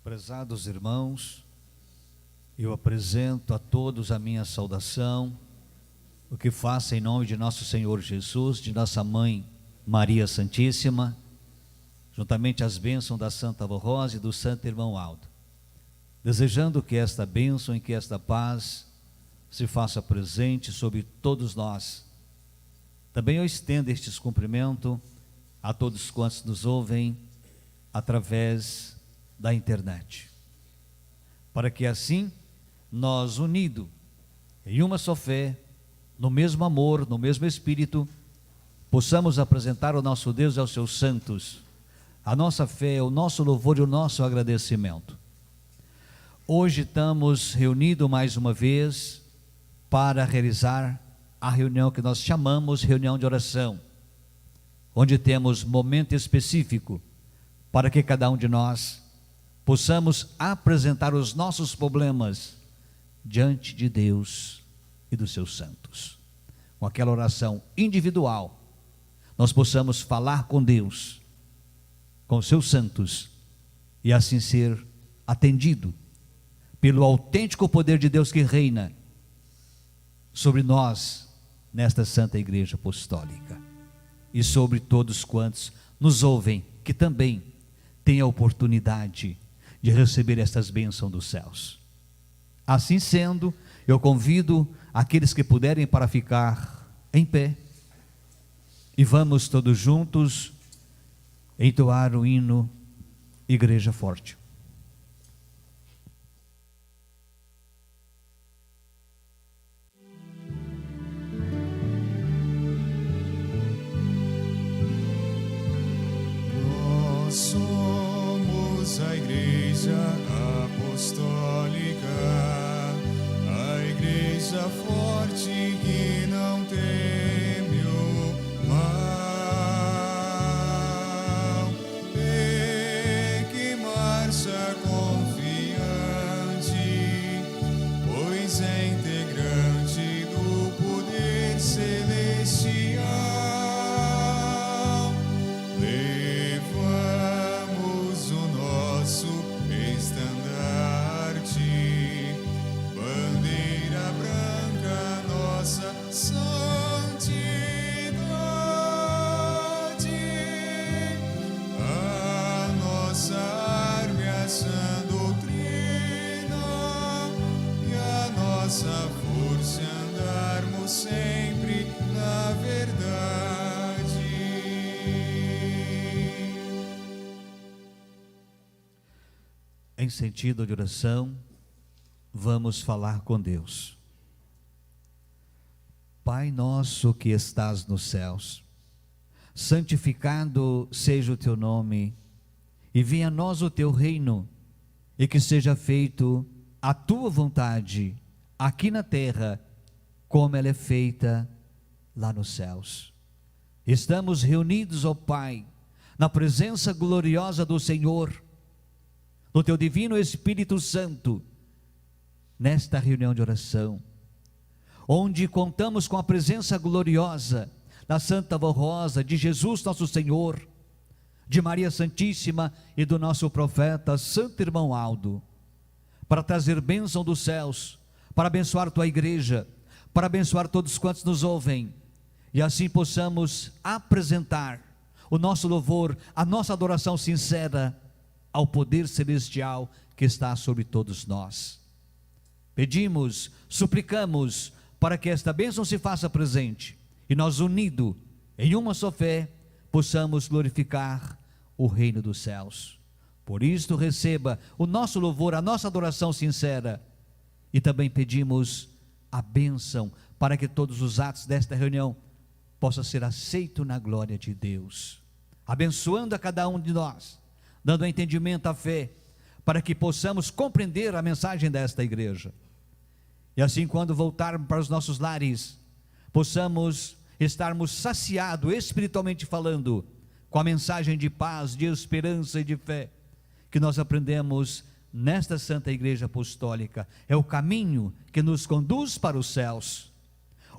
Prezados irmãos, eu apresento a todos a minha saudação, o que faço em nome de nosso Senhor Jesus, de nossa Mãe Maria Santíssima, juntamente às bênçãos da Santa Avó Rosa e do Santo Irmão Aldo, desejando que esta bênção e que esta paz se faça presente sobre todos nós. Também eu estendo estes cumprimentos a todos quantos nos ouvem através da internet, para que assim nós, unidos em uma só fé, no mesmo amor, no mesmo Espírito, possamos apresentar ao nosso Deus e aos seus santos a nossa fé, o nosso louvor e o nosso agradecimento. Hoje estamos reunidos mais uma vez para realizar a reunião que nós chamamos reunião de oração, onde temos momento específico para que cada um de nós possamos apresentar os nossos problemas diante de Deus e dos seus santos. Com aquela oração individual, nós possamos falar com Deus, com os seus santos, e assim ser atendido pelo autêntico poder de Deus que reina sobre nós nesta Santa Igreja Apostólica e sobre todos quantos nos ouvem, que também têm a oportunidade de receber estas bênçãos dos céus. Assim sendo, eu convido aqueles que puderem para ficar em pé e vamos todos juntos entoar o hino Igreja Forte. Nós somos a Igreja Apostólica, a Igreja forte que não teme o mal, e que marcha confiante, pois é integrante do poder celestial. Levamos o nosso estandarte, bandeira branca, nossa santidade, a nossa arma é a sã doutrina, e a nossa força é andarmos sempre na verdade. Em sentido de oração, vamos falar com Deus. Pai nosso que estás nos céus, santificado seja o teu nome, e venha a nós o teu reino, e que seja feito a tua vontade, aqui na terra, como ela é feita lá nos céus. Estamos reunidos, ó Pai, na presença gloriosa do Senhor, do teu divino Espírito Santo, nesta reunião de oração, onde contamos com a presença gloriosa da Santa Avó Rosa, de Jesus nosso Senhor, de Maria Santíssima e do nosso profeta Santo Irmão Aldo, para trazer bênção dos céus, para abençoar tua igreja, para abençoar todos quantos nos ouvem, e assim possamos apresentar o nosso louvor, a nossa adoração sincera ao poder celestial que está sobre todos nós. Pedimos, suplicamos para que esta bênção se faça presente e nós, unidos em uma só fé, possamos glorificar o reino dos céus. Por isto, receba o nosso louvor, a nossa adoração sincera, e também pedimos a bênção para que todos os atos desta reunião possam ser aceitos na glória de Deus, abençoando a cada um de nós, dando entendimento à fé, para que possamos compreender a mensagem desta igreja, e assim, quando voltarmos para os nossos lares, possamos estarmos saciados, espiritualmente falando, com a mensagem de paz, de esperança e de fé, que nós aprendemos nesta Santa Igreja Apostólica. É o caminho que nos conduz para os céus.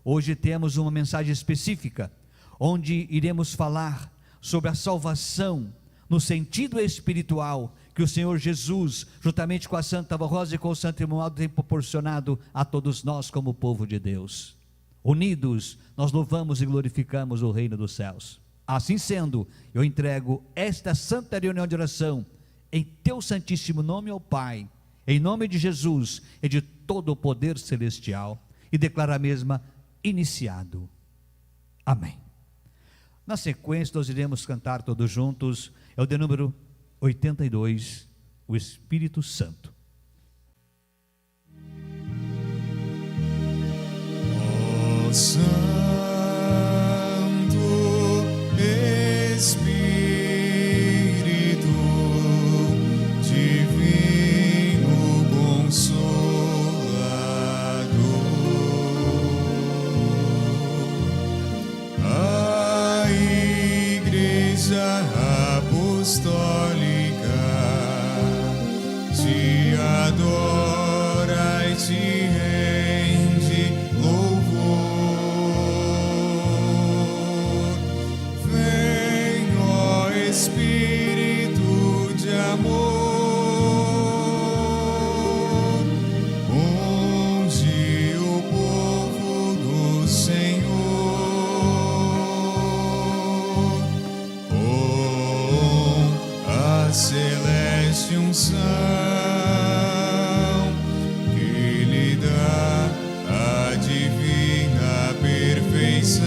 Hoje temos uma mensagem específica, onde iremos falar sobre a salvação no sentido espiritual que o Senhor Jesus, juntamente com a Santa Rosa e com o Santo Irmão, tem proporcionado a todos nós como povo de Deus. Unidos, nós louvamos e glorificamos o reino dos céus. Assim sendo, eu entrego esta santa reunião de oração em teu santíssimo nome, ó Pai, em nome de Jesus e de todo o poder celestial, e declaro a mesma iniciado. Amém. Na sequência, nós iremos cantar todos juntos, é o de número 82, o Espírito Santo. Ó Santo Espírito Divino Consolador, a Igreja Apostólica te adora e te rende louvor. Vem, ó Espírito de amor, unge o povo do Senhor com a celeste unção que lhe dá a divina perfeição.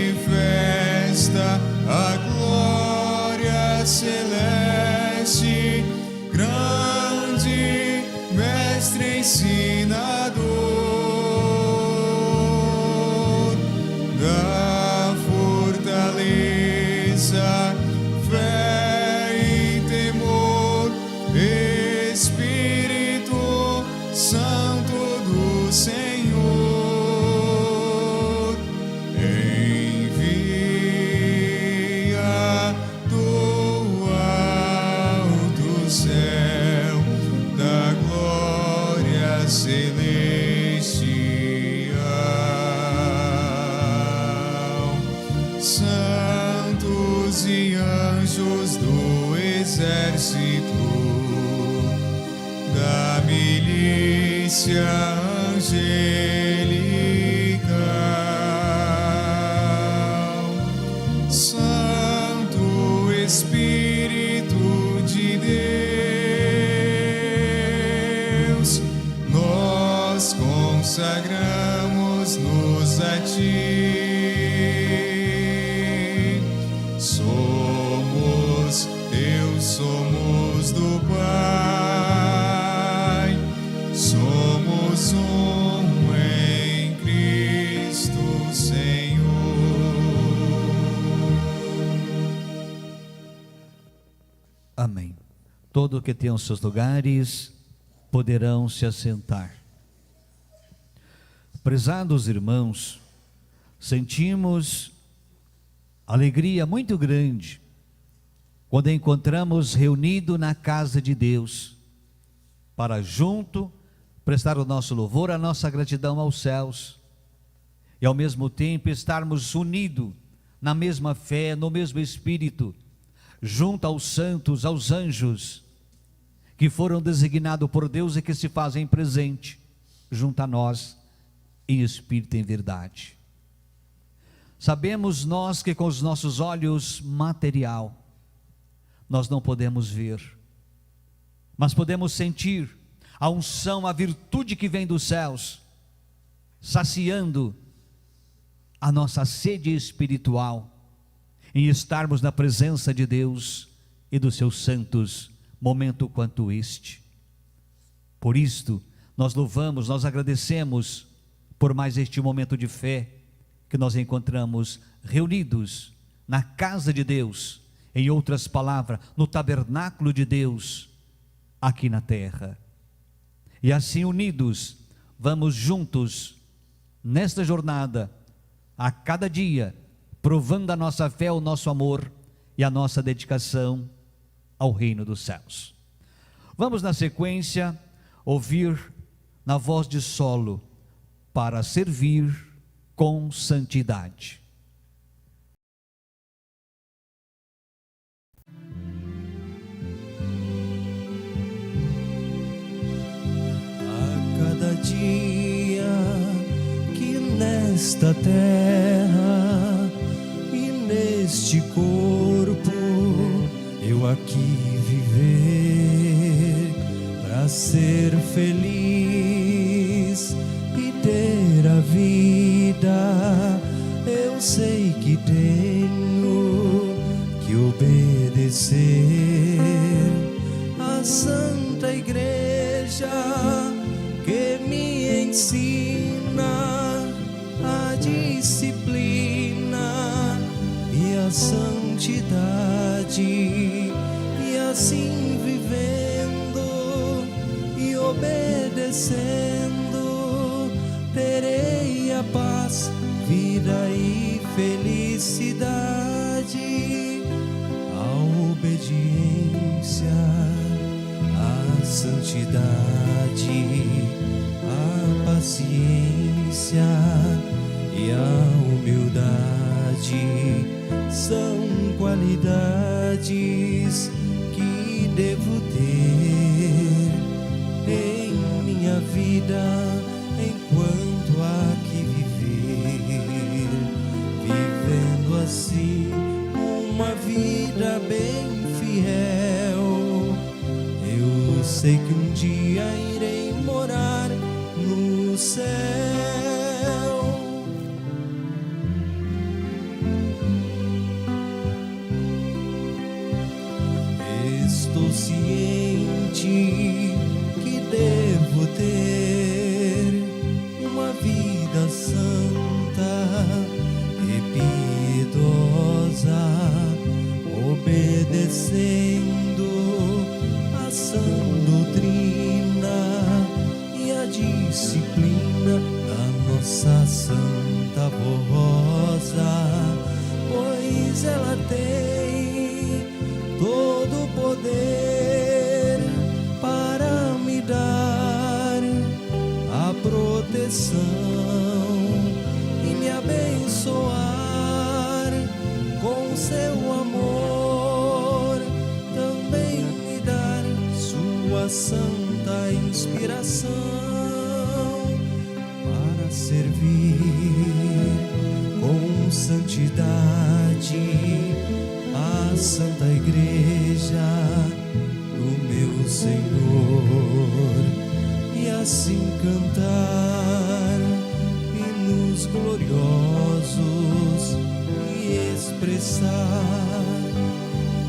Manifesta a glória celeste, grande mestre ensinador, da fortaleza, fé e temor, Espírito Santo do Senhor, envia do alto céu da glória celestial. Santos e anjos do exército, da milícia angelical, Santo Espírito de Deus, nós consagramos-nos a ti. Somos teus, somos do Pai, somos um em Cristo Senhor. Amém. Todo que tem os seus lugares poderão se assentar. Prezados irmãos, sentimos alegria muito grande quando encontramos reunido na casa de Deus, para junto prestar o nosso louvor, a nossa gratidão aos céus, e ao mesmo tempo estarmos unidos na mesma fé, no mesmo Espírito, junto aos santos, aos anjos, que foram designados por Deus e que se fazem presente junto a nós, em Espírito e em verdade. Sabemos nós que com os nossos olhos material, nós não podemos ver, mas podemos sentir a unção, a virtude que vem dos céus, saciando a nossa sede espiritual, em estarmos na presença de Deus e dos seus santos, momento quanto este. Por isto, nós louvamos, nós agradecemos por mais este momento de fé, que nós encontramos reunidos na casa de Deus, em outras palavras, no tabernáculo de Deus, aqui na terra. E assim unidos, vamos juntos, nesta jornada, a cada dia, provando a nossa fé, o nosso amor, e a nossa dedicação ao reino dos céus. Vamos, na sequência, ouvir na voz de solo, para servir com santidade. A cada dia que nesta terra e neste corpo eu aqui viver, para ser feliz e ter a vida, eu sei que tenho que obedecer à Santa Igreja que me ensina a disciplina e a santidade, e assim vivendo e obedecendo, terei a paz, vida e felicidade. A obediência, a santidade, a paciência e a humildade são qualidades que devo ter em minha vida enquanto aqui viver, vivendo assim uma vida bem fiel. Eu sei que um dia irei morar no céu. Estou ciente que devo ter uma vida santa e piedosa, obedecendo a sã doutrina e a disciplina da nossa Santa Rosa, pois ela tem todo o poder para me dar a proteção e me abençoar com seu amor, também me dar sua santa inspiração para servir com santidade a Santa Igreja do meu Senhor, e assim cantar hinos gloriosos e expressar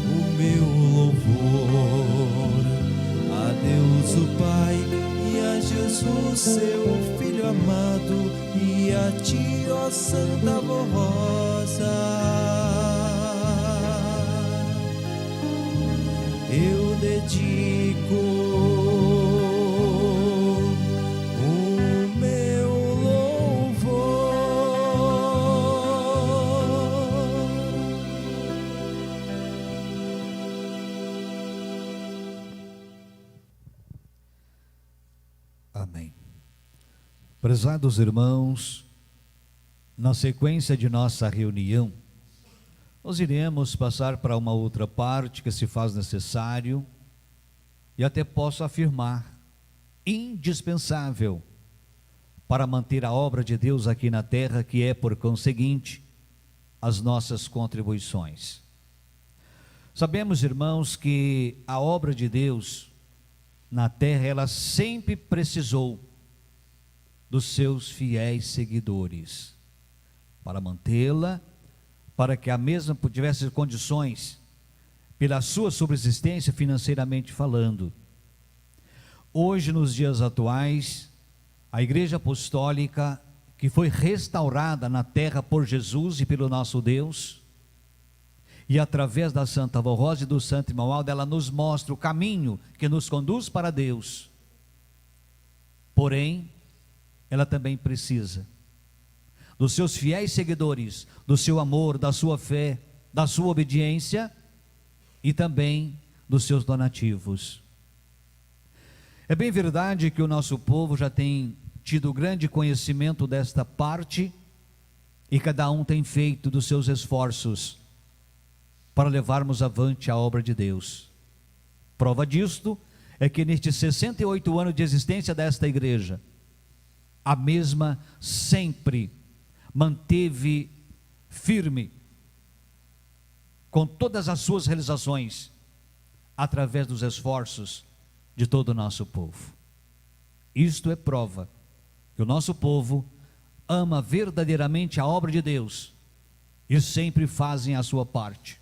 o meu louvor a Deus o Pai e a Jesus seu Filho amado, e a ti, ó Santa Rosa, eu dedico o meu louvor. Amém. Prezados irmãos, na sequência de nossa reunião, nós iremos passar para uma outra parte que se faz necessário e até posso afirmar indispensável para manter a obra de Deus aqui na terra, que é, por conseguinte, as nossas contribuições. Sabemos, irmãos, que a obra de Deus na terra, ela sempre precisou dos seus fiéis seguidores para mantê-la, para que a mesma tivesse condições, pela sua subsistência financeiramente falando. Hoje, nos dias atuais, a Igreja Apostólica, que foi restaurada na terra por Jesus e pelo nosso Deus, e através da Santa Rosa e do Santo Imamaldo, ela nos mostra o caminho que nos conduz para Deus. Porém, ela também precisa dos seus fiéis seguidores, do seu amor, da sua fé, da sua obediência, e também dos seus donativos. É bem verdade que o nosso povo já tem tido grande conhecimento desta parte e cada um tem feito dos seus esforços para levarmos avante a obra de Deus. Prova disto é que nestes 68 anos de existência desta igreja, a mesma sempre manteve firme com todas as suas realizações, através dos esforços de todo o nosso povo. Isto é prova que o nosso povo ama verdadeiramente a obra de Deus e sempre fazem a sua parte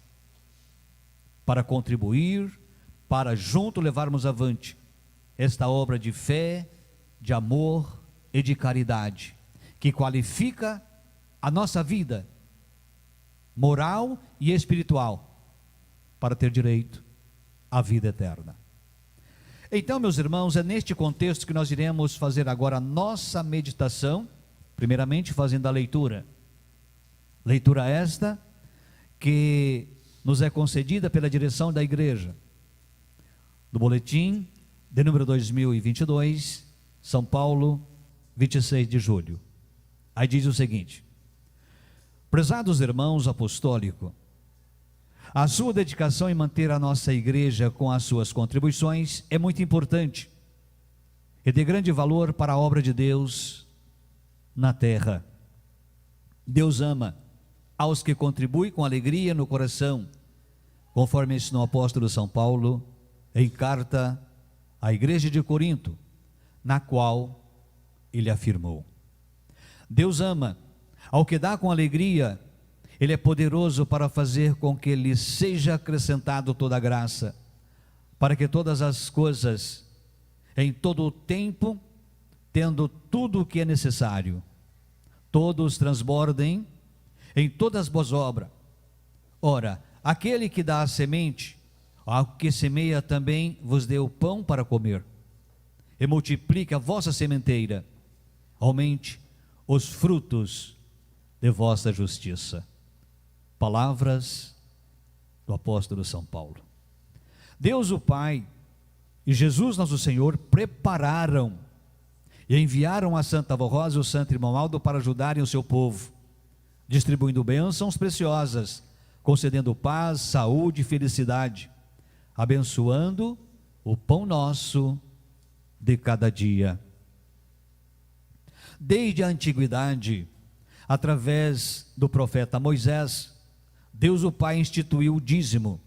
para contribuir, para junto levarmos avante esta obra de fé, de amor e de caridade, que qualifica a nossa vida moral e espiritual para ter direito à vida eterna. Então, meus irmãos, é neste contexto que nós iremos fazer agora a nossa meditação, primeiramente fazendo a leitura. Leitura esta que nos é concedida pela direção da igreja, do boletim de número 2022, São Paulo, 26 de julho. Aí diz o seguinte: prezados irmãos apostólicos, a sua dedicação em manter a nossa igreja com as suas contribuições é muito importante e de grande valor para a obra de Deus na terra. Deus ama aos que contribuem com alegria no coração, conforme ensinou o apóstolo São Paulo em carta à igreja de Corinto, na qual ele afirmou: Deus ama ao que dá com alegria. Ele é poderoso para fazer com que lhe seja acrescentado toda a graça, para que todas as coisas, em todo o tempo, tendo tudo o que é necessário, todos transbordem em todas as boas obras. Ora, aquele que dá a semente, ao que semeia também vos dê o pão para comer, e multiplique a vossa sementeira, aumente os frutos de vossa justiça. Palavras do apóstolo São Paulo. Deus o Pai e Jesus nosso Senhor prepararam e enviaram a Santa Avó Rosa e o Santo Irmão Aldo para ajudarem o seu povo, distribuindo bênçãos preciosas, concedendo paz, saúde e felicidade, abençoando o pão nosso de cada dia. Desde a antiguidade, através do profeta Moisés, Deus o Pai instituiu o dízimo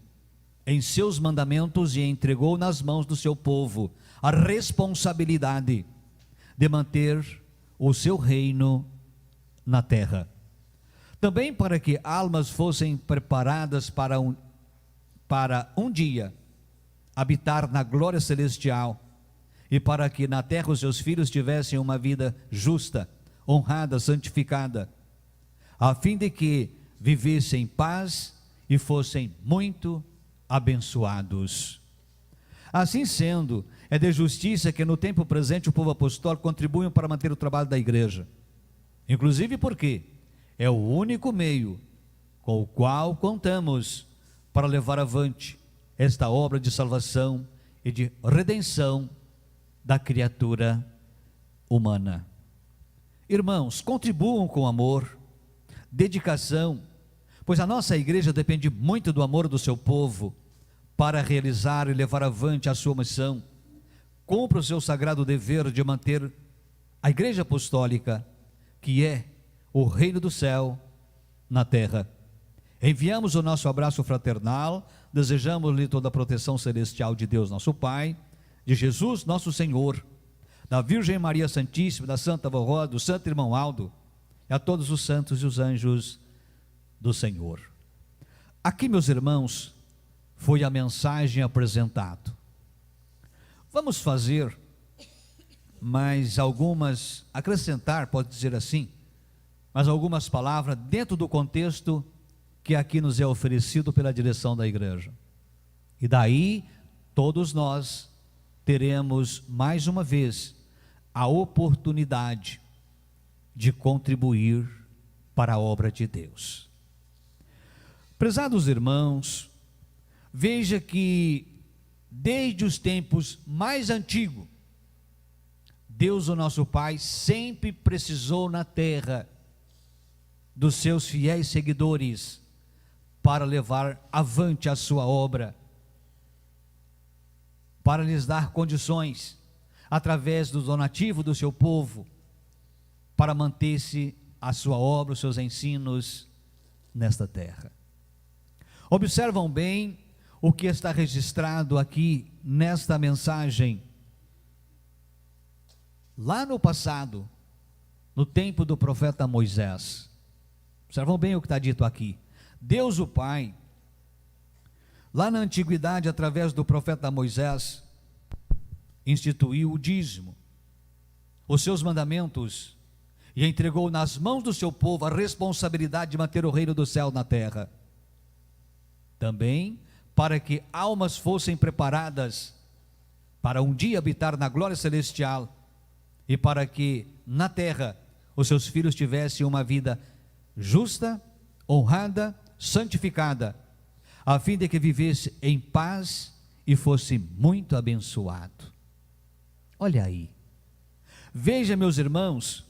em seus mandamentos e entregou nas mãos do seu povo a responsabilidade de manter o seu reino na terra. Também para que almas fossem preparadas para um dia habitar na glória celestial, e para que na terra os seus filhos tivessem uma vida justa, honrada, santificada, a fim de que vivessem em paz e fossem muito abençoados. Assim sendo, é de justiça que no tempo presente o povo apostólico contribua para manter o trabalho da igreja, inclusive porque é o único meio com o qual contamos para levar avante esta obra de salvação e de redenção da criatura humana. Irmãos, contribuam com amor, dedicação, pois a nossa igreja depende muito do amor do seu povo para realizar e levar avante a sua missão. Cumpra o seu sagrado dever de manter a igreja apostólica, que é o reino do céu na terra. Enviamos o nosso abraço fraternal, desejamos-lhe toda a proteção celestial de Deus nosso Pai, de Jesus nosso Senhor, da Virgem Maria Santíssima, da Santa Avó Rosa, do Santo Irmão Aldo, e a todos os santos e os anjos do Senhor. Aqui, meus irmãos, foi a mensagem apresentada. Vamos fazer mais algumas, acrescentar, pode dizer assim, mas algumas palavras dentro do contexto que aqui nos é oferecido pela direção da igreja. E daí, todos nós teremos mais uma vez a oportunidade de contribuir para a obra de Deus. Prezados irmãos, veja que desde os tempos mais antigos, Deus, o nosso Pai, sempre precisou na terra dos seus fiéis seguidores para levar avante a sua obra, para lhes dar condições, através do donativo do seu povo, para manter-se a sua obra, os seus ensinos nesta terra. Observam bem o que está registrado aqui nesta mensagem. Lá no passado, no tempo do profeta Moisés, observam bem o que está dito aqui. Deus o Pai, lá na antiguidade, através do profeta Moisés, instituiu o dízimo, os seus mandamentos, e entregou nas mãos do seu povo a responsabilidade de manter o reino do céu na terra. Também para que almas fossem preparadas para um dia habitar na glória celestial, e para que na terra os seus filhos tivessem uma vida justa, honrada, santificada, a fim de que vivesse em paz e fosse muito abençoado. Olha aí, veja, meus irmãos,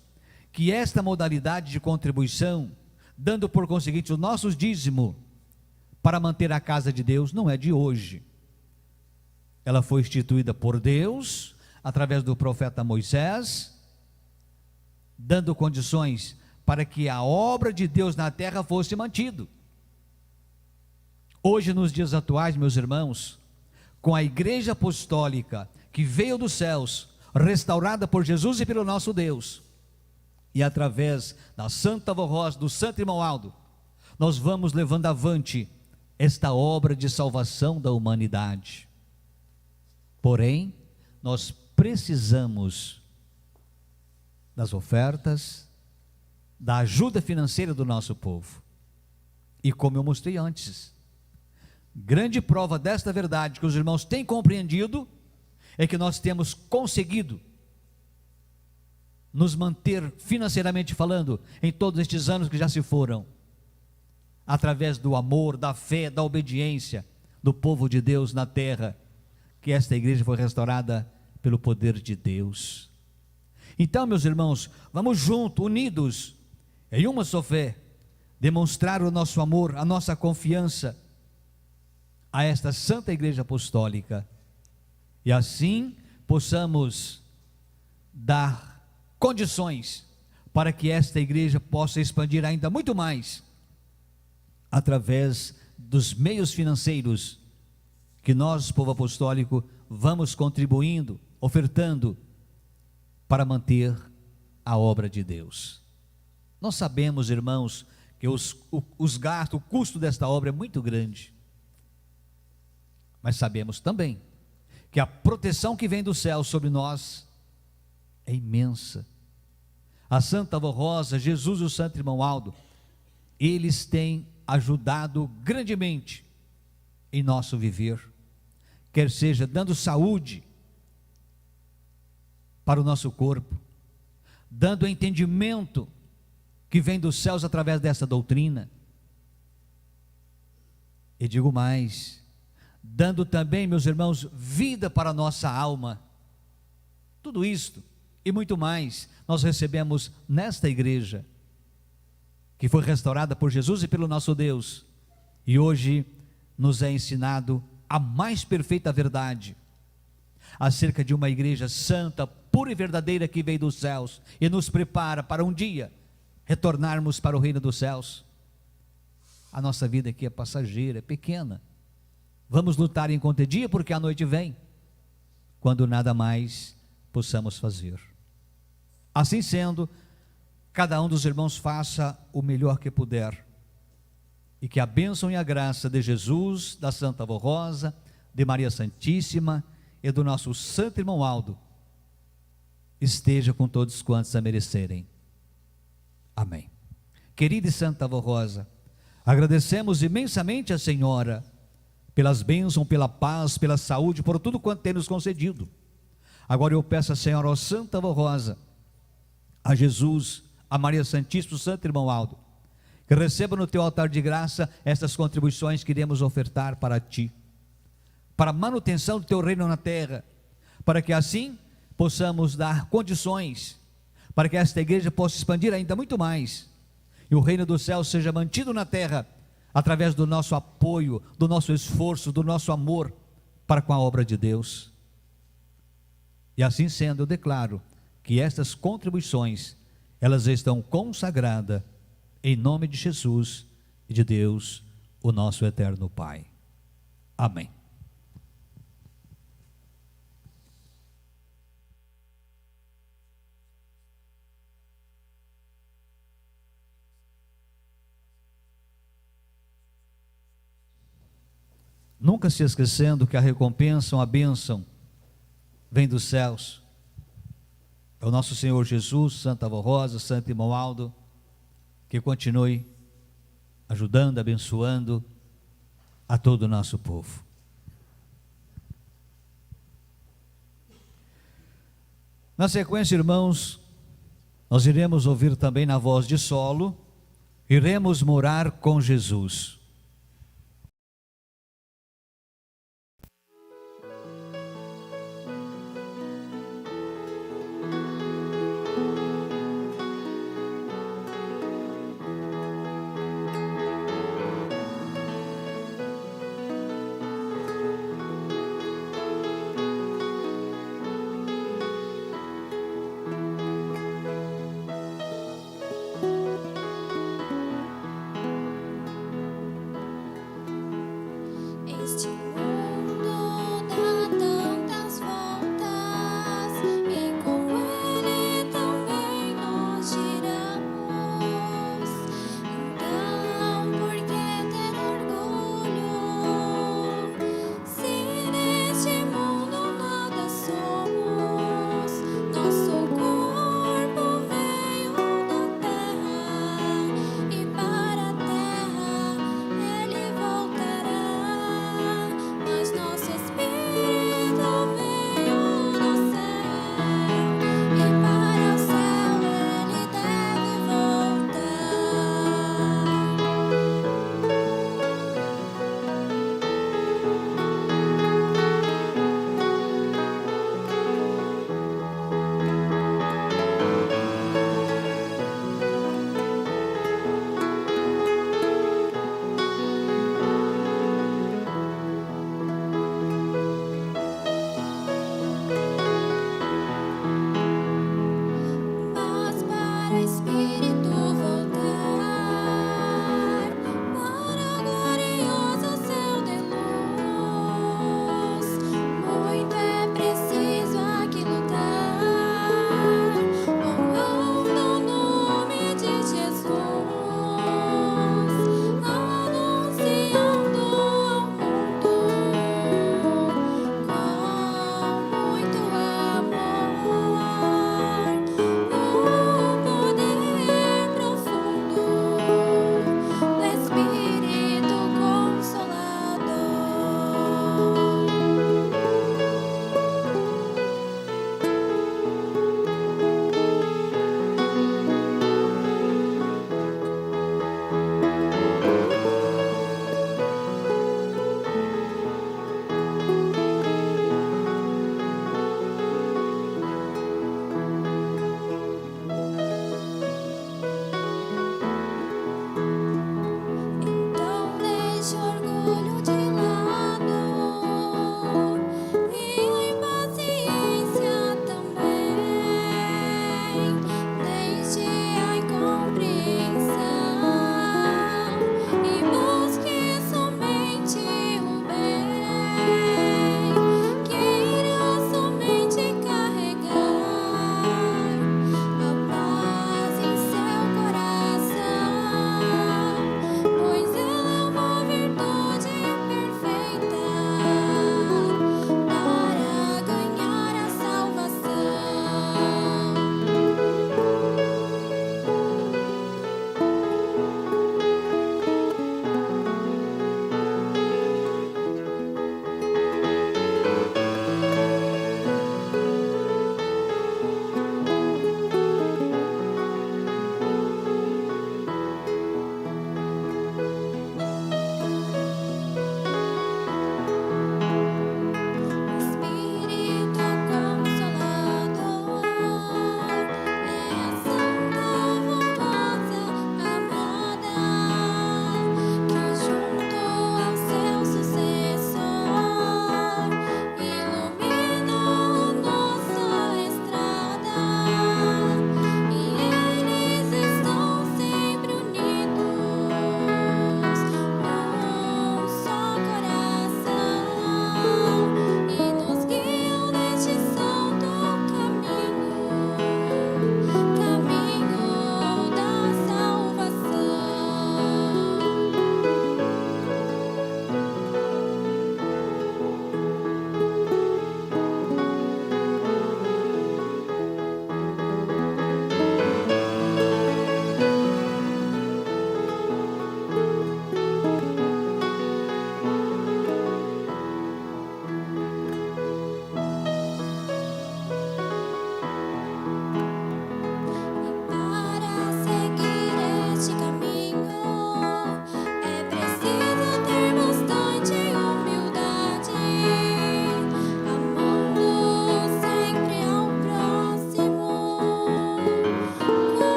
que esta modalidade de contribuição, dando por conseguinte o nosso dízimo para manter a casa de Deus, não é de hoje. Ela foi instituída por Deus através do profeta Moisés, dando condições para que a obra de Deus na terra fosse mantida. Hoje, nos dias atuais, meus irmãos, com a igreja apostólica que veio dos céus, restaurada por Jesus e pelo nosso Deus, e através da Santa Avó Rosa, do Santo Irmão Aldo, nós vamos levando avante esta obra de salvação da humanidade. Porém, nós precisamos das ofertas, da ajuda financeira do nosso povo. E como eu mostrei antes, grande prova desta verdade que os irmãos têm compreendido, é que nós temos conseguido nos manter financeiramente falando, em todos estes anos que já se foram, através do amor, da fé, da obediência do povo de Deus na terra, que esta igreja foi restaurada pelo poder de Deus. Então, meus irmãos, vamos juntos, unidos, em uma só fé, demonstrar o nosso amor, a nossa confiança a esta Santa Igreja Apostólica, e assim possamos dar condições para que esta igreja possa expandir ainda muito mais, através dos meios financeiros que nós, povo apostólico, vamos contribuindo, ofertando, para manter a obra de Deus. Nós sabemos, irmãos, que os gastos, o custo desta obra é muito grande, mas sabemos também que a proteção que vem do céu sobre nós é imensa. A Santa Avó Rosa, Jesus e o Santo Irmão Aldo, eles têm ajudado grandemente em nosso viver, quer seja dando saúde para o nosso corpo, dando entendimento que vem dos céus através dessa doutrina, e digo mais, dando também, meus irmãos, vida para a nossa alma. Tudo isto e muito mais nós recebemos nesta igreja, que foi restaurada por Jesus e pelo nosso Deus, e hoje nos é ensinado a mais perfeita verdade acerca de uma igreja santa, pura e verdadeira, que veio dos céus e nos prepara para um dia retornarmos para o reino dos céus. A nossa vida aqui é passageira, é pequena. Vamos lutar enquanto é dia, porque a noite vem, quando nada mais possamos fazer. Assim sendo, cada um dos irmãos faça o melhor que puder, e que a bênção e a graça de Jesus, da Santa Avó Rosa, de Maria Santíssima e do nosso Santo Irmão Aldo esteja com todos quantos a merecerem. Amém. Querida e Santa Avó Rosa, agradecemos imensamente a Senhora pelas bênçãos, pela paz, pela saúde, por tudo quanto tem nos concedido. Agora eu peço a Senhora, ó Santa Avó Rosa, a Jesus, a Maria Santíssima, o Santo Irmão Aldo, que receba no teu altar de graça estas contribuições que iremos ofertar para ti. para a manutenção do teu reino na terra, para que assim possamos dar condições para que esta igreja possa expandir ainda muito mais, e o reino do céu seja mantido na terra, através do nosso apoio, do nosso esforço, do nosso amor para com a obra de Deus. E assim sendo, eu declaro que estas contribuições, elas estão consagradas em nome de Jesus e de Deus, o nosso eterno Pai. Amém. Nunca se esquecendo que a recompensa, a bênção, vem dos céus. É o nosso Senhor Jesus, Santa Avó Rosa, Santo Irmão Aldo, que continue ajudando, abençoando a todo o nosso povo. Na sequência, irmãos, nós iremos ouvir também na voz de solo, iremos morar com Jesus.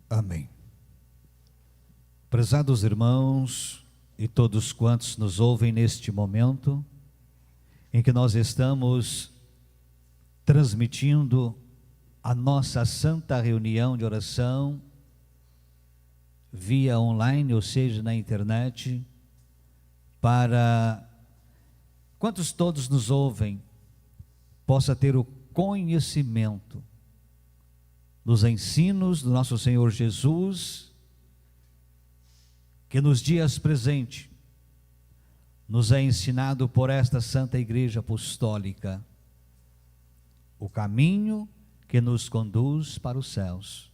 Amém. Prezados irmãos e todos quantos nos ouvem neste momento, em que nós estamos transmitindo a nossa santa reunião de oração via online, ou seja, na internet, para quantos todos nos ouvem, possa ter o conhecimento dos ensinos do nosso Senhor Jesus, que nos dias presentes nos é ensinado por esta Santa Igreja Apostólica, o caminho que nos conduz para os céus.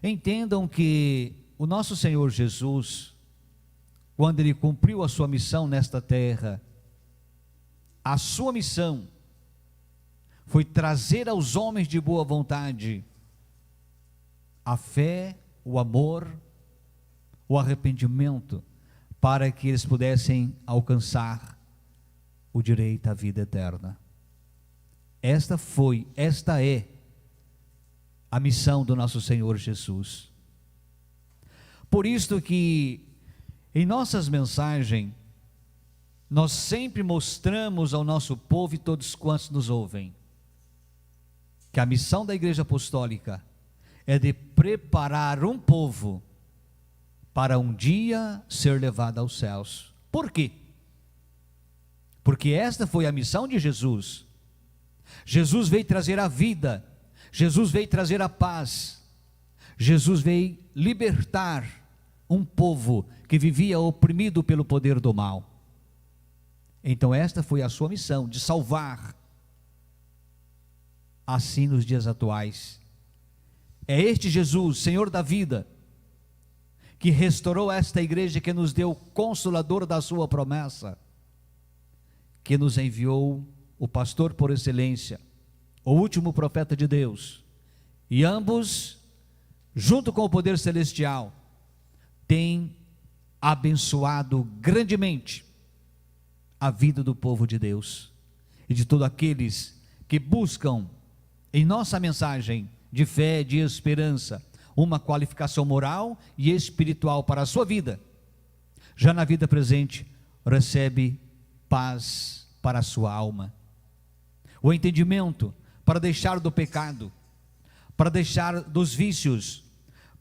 Entendam que o nosso Senhor Jesus, quando Ele cumpriu a sua missão nesta terra, a sua missão foi trazer aos homens de boa vontade a fé, o amor, o arrependimento, para que eles pudessem alcançar o direito à vida eterna. Esta é a missão do nosso Senhor Jesus. Por isto que em nossas mensagens nós sempre mostramos ao nosso povo e todos quantos nos ouvem que a missão da Igreja Apostólica é de preparar um povo para um dia ser levado aos céus. Por quê? Porque esta foi a missão de Jesus. Jesus veio trazer a vida, Jesus veio trazer a paz, Jesus veio libertar um povo que vivia oprimido pelo poder do mal. Então esta foi a sua missão, de salvar. Assim nos dias atuais, é este Jesus, Senhor da vida, que restaurou esta igreja, que nos deu o consolador da sua promessa, que nos enviou o pastor por excelência, o último profeta de Deus, e ambos, junto com o poder celestial, têm abençoado grandemente a vida do povo de Deus, e de todos aqueles que buscam em nossa mensagem de fé, de esperança, uma qualificação moral e espiritual para a sua vida. Já na vida presente, recebe paz para a sua alma, o entendimento para deixar do pecado, para deixar dos vícios,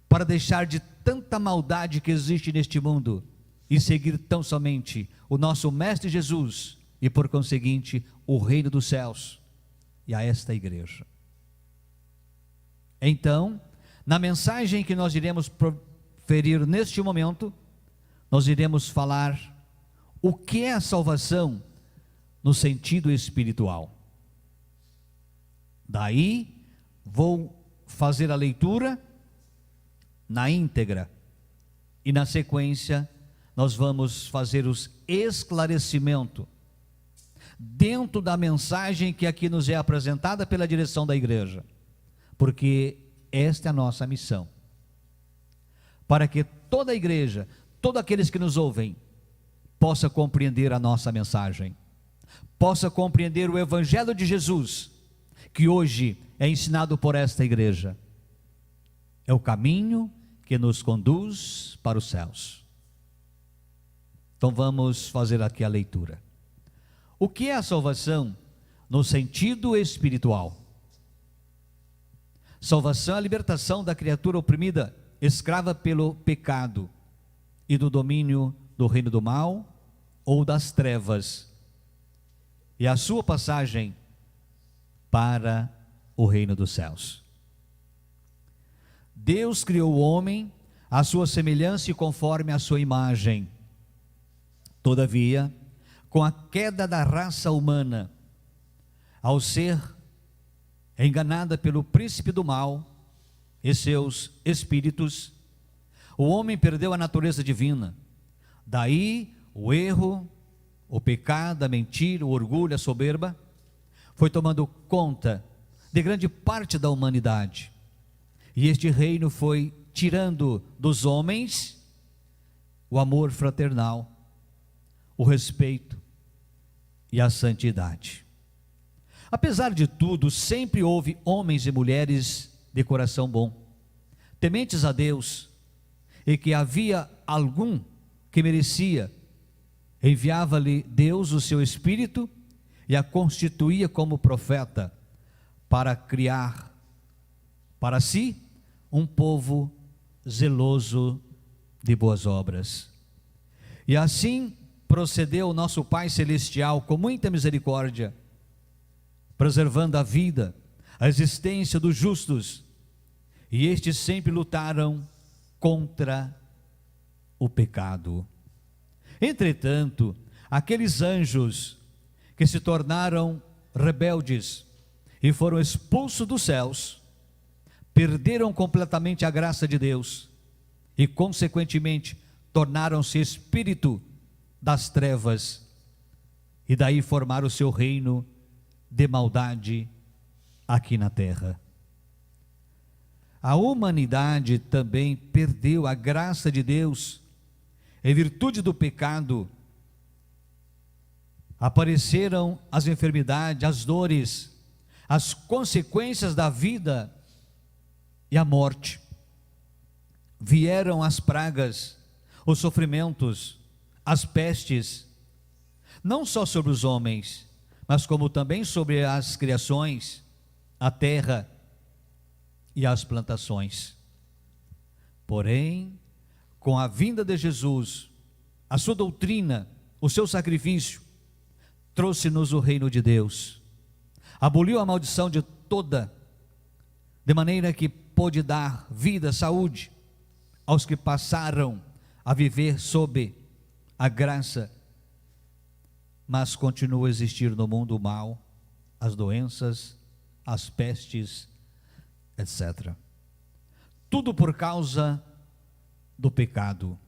para deixar de tanta maldade que existe neste mundo e seguir tão somente o nosso Mestre Jesus e, por conseguinte, o reino dos céus e a esta igreja. Então, na mensagem que nós iremos proferir neste momento, nós iremos falar o que é a salvação no sentido espiritual. Daí, vou fazer a leitura na íntegra e na sequência nós vamos fazer os esclarecimentos dentro da mensagem que aqui nos é apresentada pela direção da igreja, porque esta é a nossa missão, para que toda a igreja, todos aqueles que nos ouvem, possa compreender a nossa mensagem, possa compreender o Evangelho de Jesus, que hoje é ensinado por esta igreja. É o caminho que nos conduz para os céus. Então vamos fazer aqui a leitura. O que é a salvação no sentido espiritual? Salvação é a libertação da criatura oprimida, escrava pelo pecado e do domínio do reino do mal ou das trevas, e a sua passagem para o reino dos céus. Deus criou o homem à sua semelhança e conforme a sua imagem. Todavia, com a queda da raça humana, ao ser enganada pelo príncipe do mal e seus espíritos, o homem perdeu a natureza divina. Daí o erro, o pecado, a mentira, o orgulho, a soberba, foi tomando conta de grande parte da humanidade. E este reino foi tirando dos homens o amor fraternal, o respeito e a santidade. Apesar de tudo, sempre houve homens e mulheres de coração bom, tementes a Deus, e que havia algum que merecia, enviava-lhe Deus o seu Espírito e a constituía como profeta, para criar para si um povo zeloso de boas obras. E assim procedeu o nosso Pai Celestial com muita misericórdia, preservando a vida, a existência dos justos, e estes sempre lutaram contra o pecado. Entretanto, aqueles anjos que se tornaram rebeldes e foram expulsos dos céus, perderam completamente a graça de Deus e, consequentemente, tornaram-se espírito das trevas, e daí formaram o seu reino de maldade aqui na terra. A humanidade também perdeu a graça de Deus em virtude do pecado. Apareceram as enfermidades, as dores, as consequências da vida e a morte. Vieram as pragas, os sofrimentos, as pestes, não só sobre os homens, mas como também sobre as criações, a terra e as plantações. Porém, com a vinda de Jesus, a sua doutrina, o seu sacrifício, trouxe-nos o reino de Deus, aboliu a maldição de maneira que pôde dar vida, saúde aos que passaram a viver sob a graça, mas continua a existir no mundo o mal, as doenças, as pestes, etc. Tudo por causa do pecado.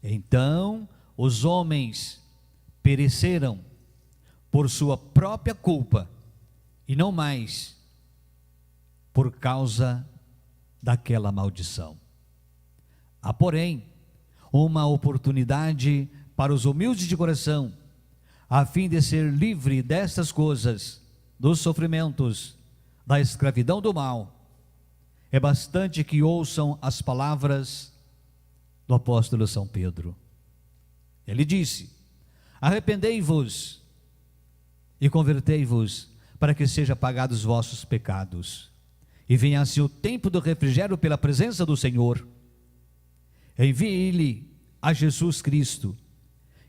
Então, os homens pereceram por sua própria culpa, e não mais por causa daquela maldição. Há, porém, uma oportunidade para os humildes de coração, a fim de ser livre destas coisas, dos sofrimentos, da escravidão do mal. É bastante que ouçam as palavras do apóstolo São Pedro. Ele disse: arrependei-vos e convertei-vos, para que sejam apagados os vossos pecados, e venha assim o tempo do refrigério pela presença do Senhor. Envie-lhe a Jesus Cristo,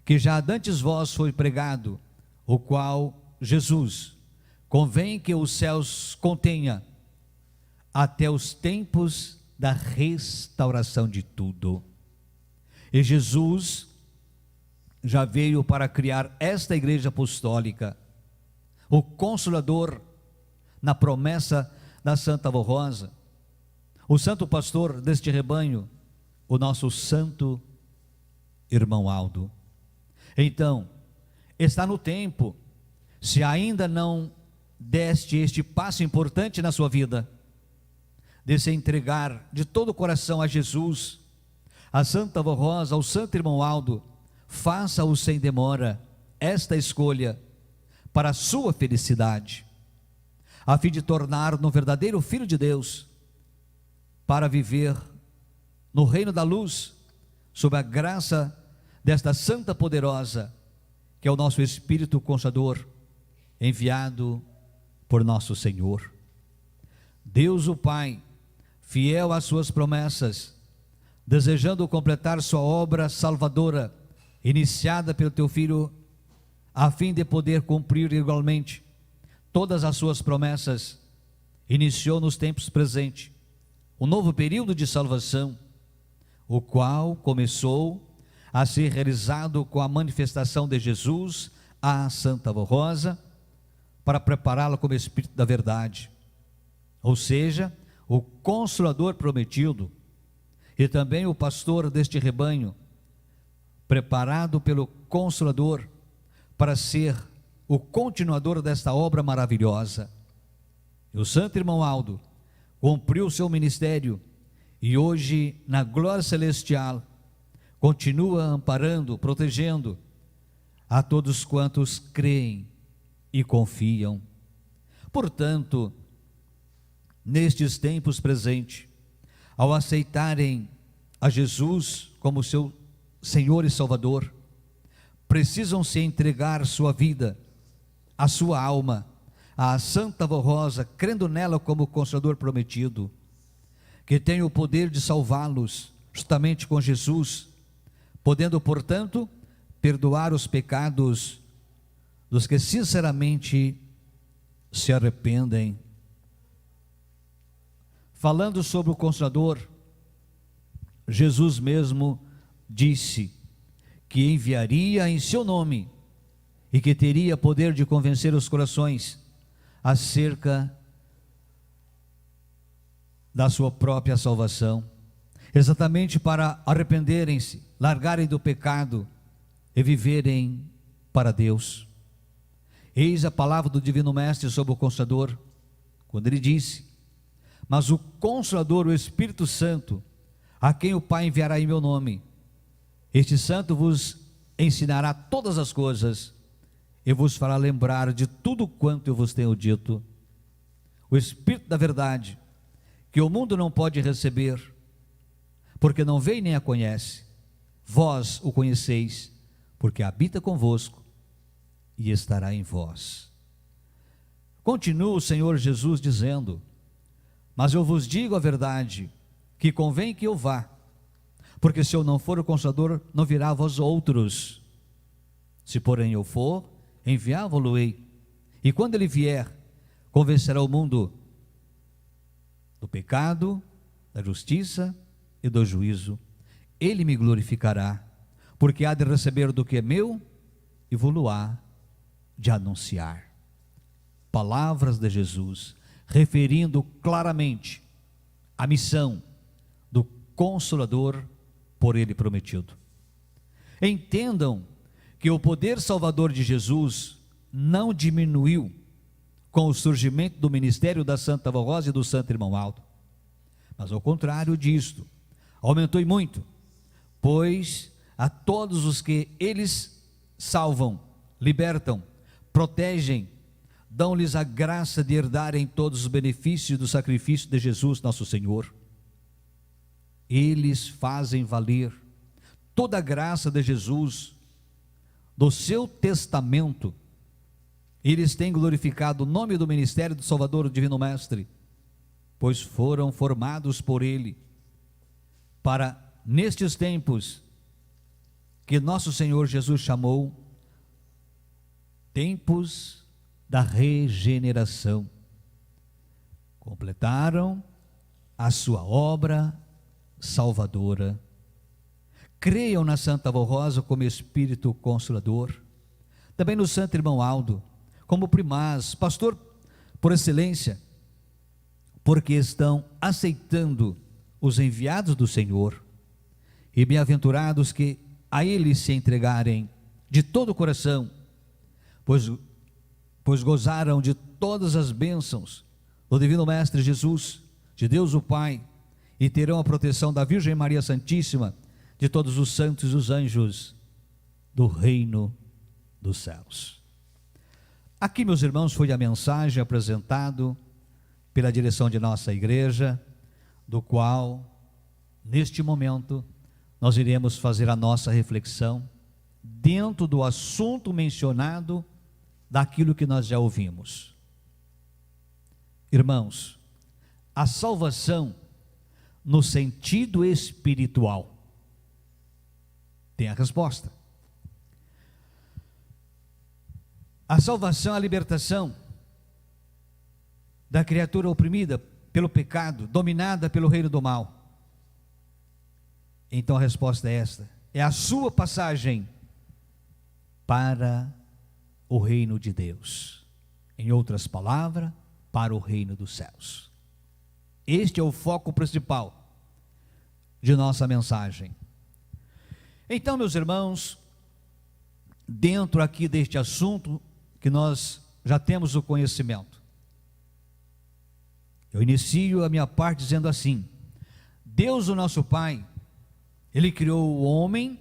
que já dantes vós foi pregado, o qual Jesus convém que os céus contenha até os tempos da restauração de tudo. E Jesus já veio para criar esta igreja apostólica, o Consolador, na promessa da Santa Avó Rosa, o santo pastor deste rebanho, o nosso santo irmão Aldo. Então, está no tempo, se ainda não deste este passo importante na sua vida, de se entregar de todo o coração a Jesus, a Santa Avó Rosa, ao santo irmão Aldo, faça-o sem demora, esta escolha, para a sua felicidade, a fim de tornar-no verdadeiro Filho de Deus, para viver no reino da luz, sob a graça desta Santa Poderosa, que é o nosso Espírito Consolador, enviado por nosso Senhor. Deus o Pai, fiel às suas promessas, desejando completar sua obra salvadora, iniciada pelo teu Filho, a fim de poder cumprir igualmente todas as suas promessas, iniciou nos tempos presentes um novo período de salvação, o qual começou a ser realizado com a manifestação de Jesus à Santa Avó Rosa, para prepará-la como Espírito da verdade, ou seja, o Consolador prometido, e também o pastor deste rebanho, preparado pelo Consolador para ser o continuador desta obra maravilhosa. E o santo irmão Aldo cumpriu o seu ministério e hoje, na glória celestial, continua amparando, protegendo a todos quantos creem e confiam. Portanto, nestes tempos presentes, ao aceitarem a Jesus como seu Senhor e Salvador, precisam se entregar sua vida, a sua alma, à Santa Voz Rosa, crendo nela como Consolador prometido, que tem o poder de salvá-los justamente com Jesus, podendo, portanto, perdoar os pecados dos que sinceramente se arrependem. Falando sobre o Consolador, Jesus mesmo disse que enviaria em seu nome e que teria poder de convencer os corações acerca da sua própria salvação, exatamente para arrependerem-se, largarem do pecado e viverem para Deus. Eis a palavra do Divino Mestre sobre o Consolador, quando ele disse: mas o Consolador, o Espírito Santo, a quem o Pai enviará em meu nome, este Santo vos ensinará todas as coisas e vos fará lembrar de tudo quanto eu vos tenho dito. O Espírito da verdade, que o mundo não pode receber, porque não vê nem a conhece, vós o conheceis, porque habita convosco e estará em vós. Continua o Senhor Jesus dizendo: mas eu vos digo a verdade, que convém que eu vá, porque se eu não for o Consolador, não virá a vós outros. Se porém eu for, enviá-lo-ei, e quando ele vier, convencerá o mundo do pecado, da justiça e do juízo. Ele me glorificará, porque há de receber do que é meu e vou-lo-á de anunciar. Palavras de Jesus, referindo claramente a missão do Consolador por ele prometido. Entendam que o poder salvador de Jesus não diminuiu com o surgimento do ministério da Santa Voz Rosa e do Santo Irmão Aldo, mas ao contrário disto, aumentou e muito, pois a todos os que eles salvam, libertam, protegem, dão-lhes a graça de herdarem todos os benefícios do sacrifício de Jesus nosso Senhor. Eles fazem valer toda a graça de Jesus, do seu testamento. Eles têm glorificado o nome do ministério do Salvador, o Divino Mestre, pois foram formados por ele, para nestes tempos, que nosso Senhor Jesus chamou, tempos da regeneração, completaram a sua obra salvadora. Creiam na Santa Voz Rosa como Espírito Consolador, também no Santo Irmão Aldo, como primaz, pastor por excelência, porque estão aceitando os enviados do Senhor, e bem-aventurados que a eles se entregarem de todo o coração, pois gozaram de todas as bênçãos do Divino Mestre Jesus, de Deus o Pai, e terão a proteção da Virgem Maria Santíssima, de todos os santos e os anjos do reino dos céus. Aqui, meus irmãos, foi a mensagem apresentada pela direção de nossa igreja, do qual, neste momento, nós iremos fazer a nossa reflexão dentro do assunto mencionado, daquilo que nós já ouvimos. Irmãos, a salvação no sentido espiritual tem a resposta. A salvação é a libertação da criatura oprimida pelo pecado, dominada pelo reino do mal. Então a resposta é esta: é a sua passagem para o reino de Deus, em outras palavras, para o reino dos céus. Este é o foco principal de nossa mensagem. Então, meus irmãos, dentro aqui deste assunto que nós já temos o conhecimento, eu inicio a minha parte dizendo assim: Deus, o nosso Pai, Ele criou o homem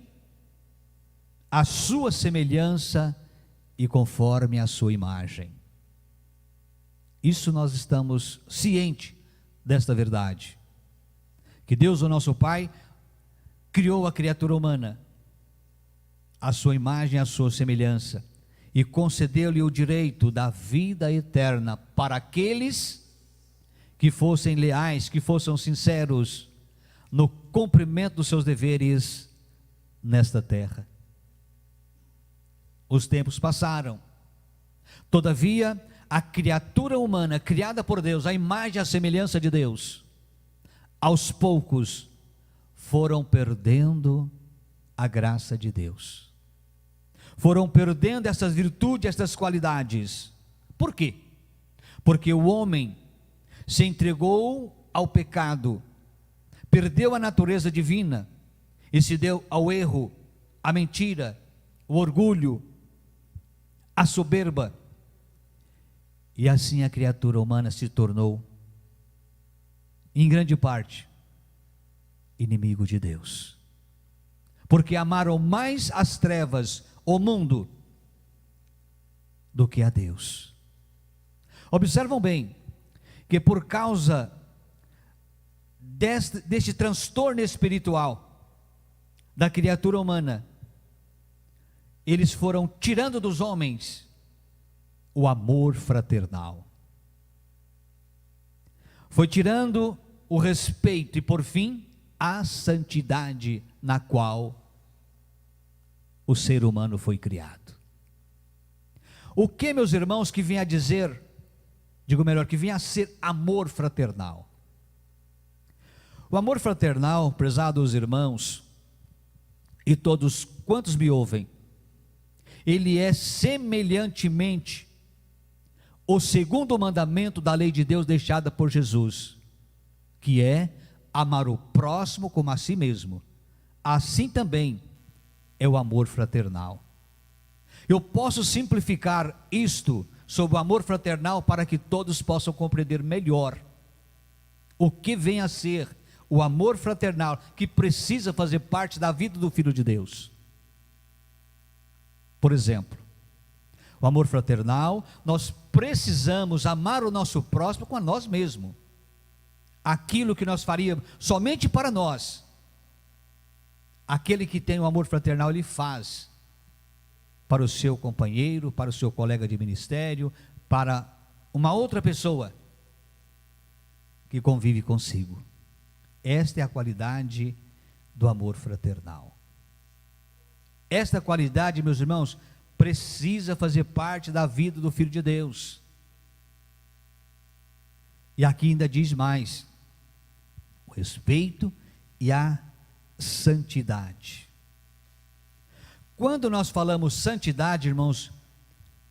à sua semelhança e conforme a sua imagem. Isso nós estamos cientes desta verdade. que Deus, o nosso Pai, criou a criatura humana, a sua imagem, a sua semelhança, e concedeu-lhe o direito da vida eterna para aqueles que fossem leais, que fossem sinceros no cumprimento dos seus deveres nesta terra. Os tempos passaram, todavia a criatura humana criada por Deus, a imagem e a semelhança de Deus, aos poucos foram perdendo a graça de Deus, foram perdendo essas virtudes, essas qualidades. Por quê? Porque o homem se entregou ao pecado, perdeu a natureza divina e se deu ao erro, à mentira, o orgulho, a soberba, e assim a criatura humana se tornou, em grande parte, inimigo de Deus, porque amaram mais as trevas, o mundo, do que a Deus. Observam bem que por causa deste transtorno espiritual da criatura humana, eles foram tirando dos homens o amor fraternal, foi tirando o respeito e por fim a santidade na qual o ser humano foi criado. O que, meus irmãos, que vinha a dizer, digo melhor, que vinha a ser amor fraternal? O amor fraternal, prezados irmãos, e todos quantos me ouvem, ele é semelhantemente o segundo mandamento da lei de Deus deixada por Jesus, que é amar o próximo como a si mesmo. Assim também é o amor fraternal. Eu posso simplificar isto sobre o amor fraternal para que todos possam compreender melhor o que vem a ser o amor fraternal, que precisa fazer parte da vida do Filho de Deus. Por exemplo, o amor fraternal, nós precisamos amar o nosso próximo com a nós mesmos. Aquilo que nós faríamos somente para nós, aquele que tem o amor fraternal, ele faz para o seu companheiro, para o seu colega de ministério, para uma outra pessoa que convive consigo. Esta é a qualidade do amor fraternal. Esta qualidade, meus irmãos, precisa fazer parte da vida do Filho de Deus. E aqui ainda diz mais: o respeito e a santidade. Quando nós falamos santidade, irmãos,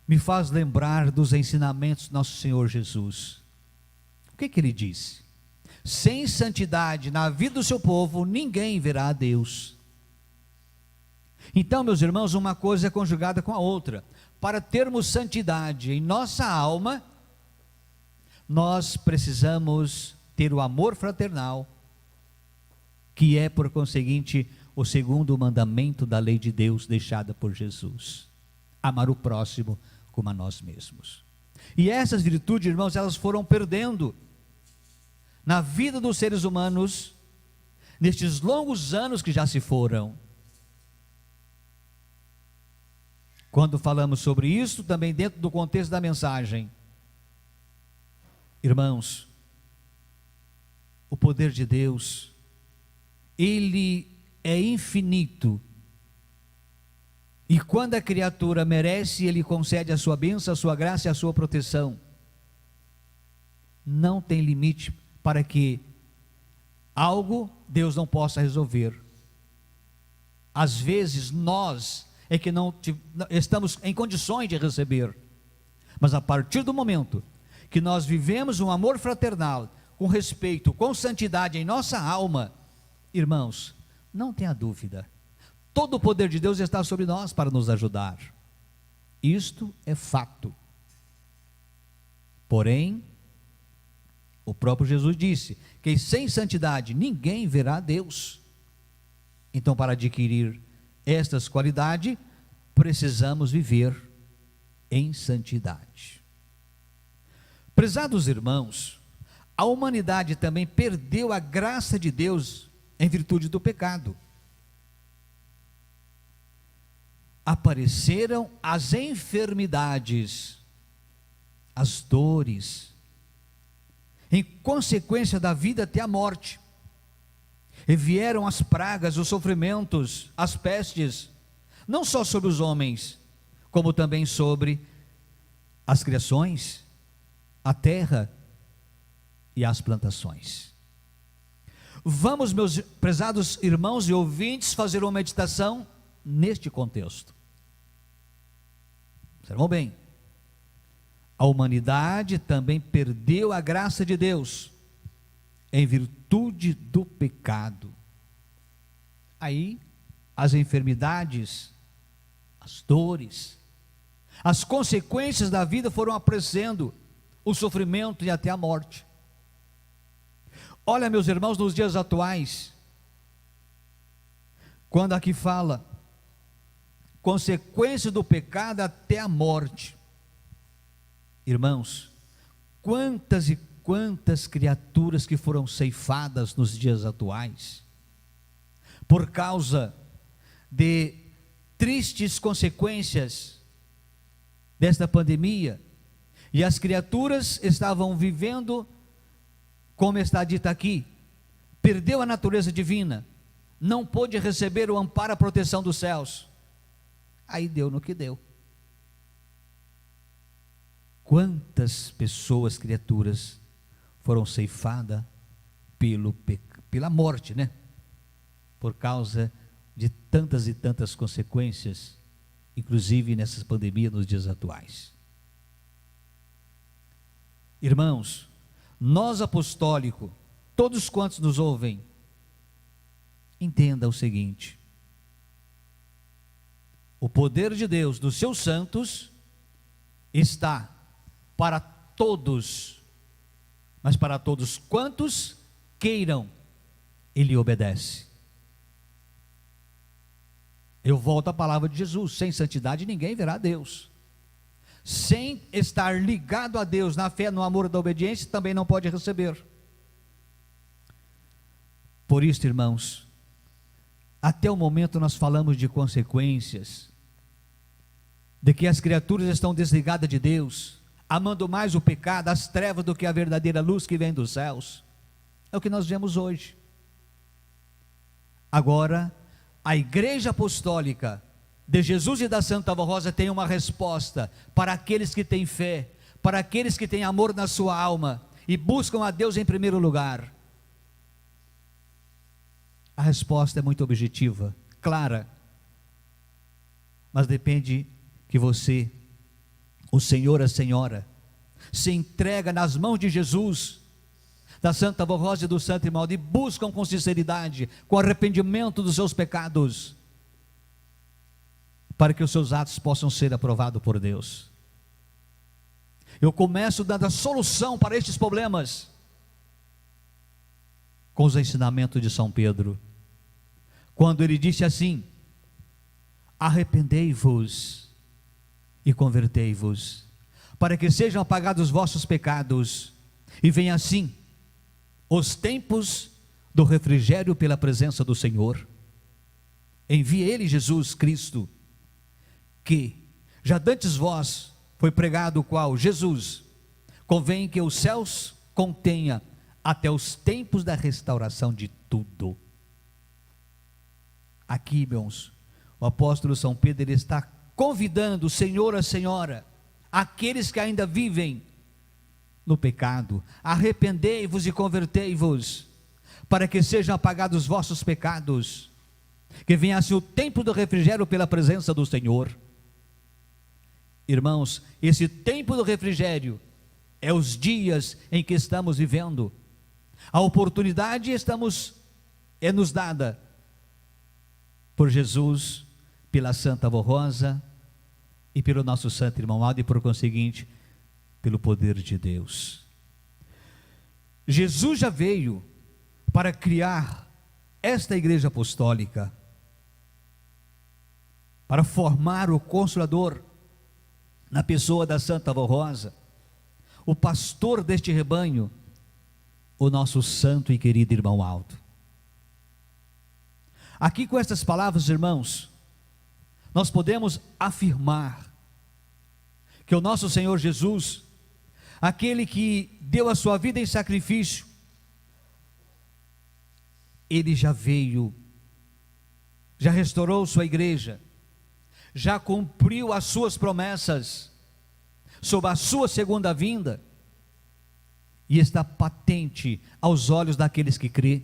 me faz lembrar dos ensinamentos do nosso Senhor Jesus. O que ele disse? Sem santidade na vida do seu povo, ninguém verá a Deus. Então, meus irmãos, uma coisa é conjugada com a outra. Para termos santidade em nossa alma, nós precisamos ter o amor fraternal, que é, por conseguinte, o segundo mandamento da lei de Deus deixada por Jesus: amar o próximo como a nós mesmos. E essas virtudes, irmãos, elas foram perdendo na vida dos seres humanos nestes longos anos que já se foram. Quando falamos sobre isso, também dentro do contexto da mensagem, irmãos, o poder de Deus, ele é infinito, e quando a criatura merece, ele concede a sua bênção, a sua graça e a sua proteção. Não tem limite para que algo Deus não possa resolver. Às vezes nós é que não estamos em condições de receber, mas a partir do momento que nós vivemos um amor fraternal, com respeito, com santidade em nossa alma, irmãos, não tenha dúvida, todo o poder de Deus está sobre nós para nos ajudar. Isto é fato. Porém, o próprio Jesus disse que sem santidade ninguém verá a Deus. Então, para adquirir estas qualidades, precisamos viver em santidade. Prezados irmãos, a humanidade também perdeu a graça de Deus em virtude do pecado. Apareceram as enfermidades, as dores, em consequência da vida até a morte. E vieram as pragas, os sofrimentos, as pestes, não só sobre os homens, como também sobre as criações, a terra e as plantações. Vamos, meus prezados irmãos e ouvintes, fazer uma meditação neste contexto. Observam bem, a humanidade também perdeu a graça de Deus em virtude do pecado. Aí as enfermidades, as dores, as consequências da vida foram aparecendo, o sofrimento e até a morte. Olha, meus irmãos, nos dias atuais, quando aqui fala consequência do pecado até a morte, irmãos, quantas e quantas criaturas que foram ceifadas nos dias atuais, por causa de tristes consequências desta pandemia, e as criaturas estavam vivendo, como está dito aqui, perdeu a natureza divina, não pôde receber o amparo, a proteção dos céus, aí deu no que deu. Quantas pessoas, criaturas, foram ceifadas pela morte, né? Por causa de tantas e tantas consequências, inclusive nessas pandemias nos dias atuais. Irmãos, nós apostólicos, todos quantos nos ouvem, entenda o seguinte: o poder de Deus, dos seus santos, está para todos, mas para todos quantos queiram, Ele obedece. Eu volto à palavra de Jesus: sem santidade ninguém verá a Deus. Sem estar ligado a Deus na fé, no amor da obediência, também não pode receber. Por isso, irmãos, até o momento nós falamos de consequências, de que as criaturas estão desligadas de Deus, amando mais o pecado, as trevas, do que a verdadeira luz que vem dos céus. É o que nós vemos hoje. Agora, a Igreja Apostólica de Jesus e da Santa Rosa tem uma resposta para aqueles que têm fé, para aqueles que têm amor na sua alma e buscam a Deus em primeiro lugar. A resposta é muito objetiva, clara, mas depende que você, o Senhor, a Senhora, se entrega nas mãos de Jesus, da Santa Rosa e do Santo Irmão, e buscam com sinceridade, com arrependimento dos seus pecados, para que os seus atos possam ser aprovados por Deus. Eu começo dando a solução para estes problemas, com os ensinamentos de São Pedro, quando ele disse assim: arrependei-vos e convertei-vos, para que sejam apagados os vossos pecados, e venha assim os tempos do refrigério pela presença do Senhor. Envie Ele, Jesus Cristo, que já dantes vós foi pregado o qual Jesus, convém que os céus contenha até os tempos da restauração de tudo. Aqui, irmãos, o apóstolo São Pedro, ele está convidando o Senhor, a Senhora, aqueles que ainda vivem no pecado: arrependei-vos e convertei-vos, para que sejam apagados os vossos pecados, que venha assim o tempo do refrigério pela presença do Senhor. Irmãos, esse tempo do refrigério é os dias em que estamos vivendo. A oportunidade é nos dada por Jesus, pela Santa Rosa e pelo nosso Santo Irmão Aldo, e por conseguinte, pelo poder de Deus. Jesus já veio para criar esta Igreja Apostólica, para formar o Consolador na pessoa da Santa Rosa, o pastor deste rebanho, o nosso santo e querido irmão Aldo. Aqui com estas palavras, irmãos, nós podemos afirmar que o nosso Senhor Jesus, aquele que deu a sua vida em sacrifício, Ele já veio, já restaurou sua igreja, já cumpriu as suas promessas sobre a sua segunda vinda, e está patente aos olhos daqueles que crê,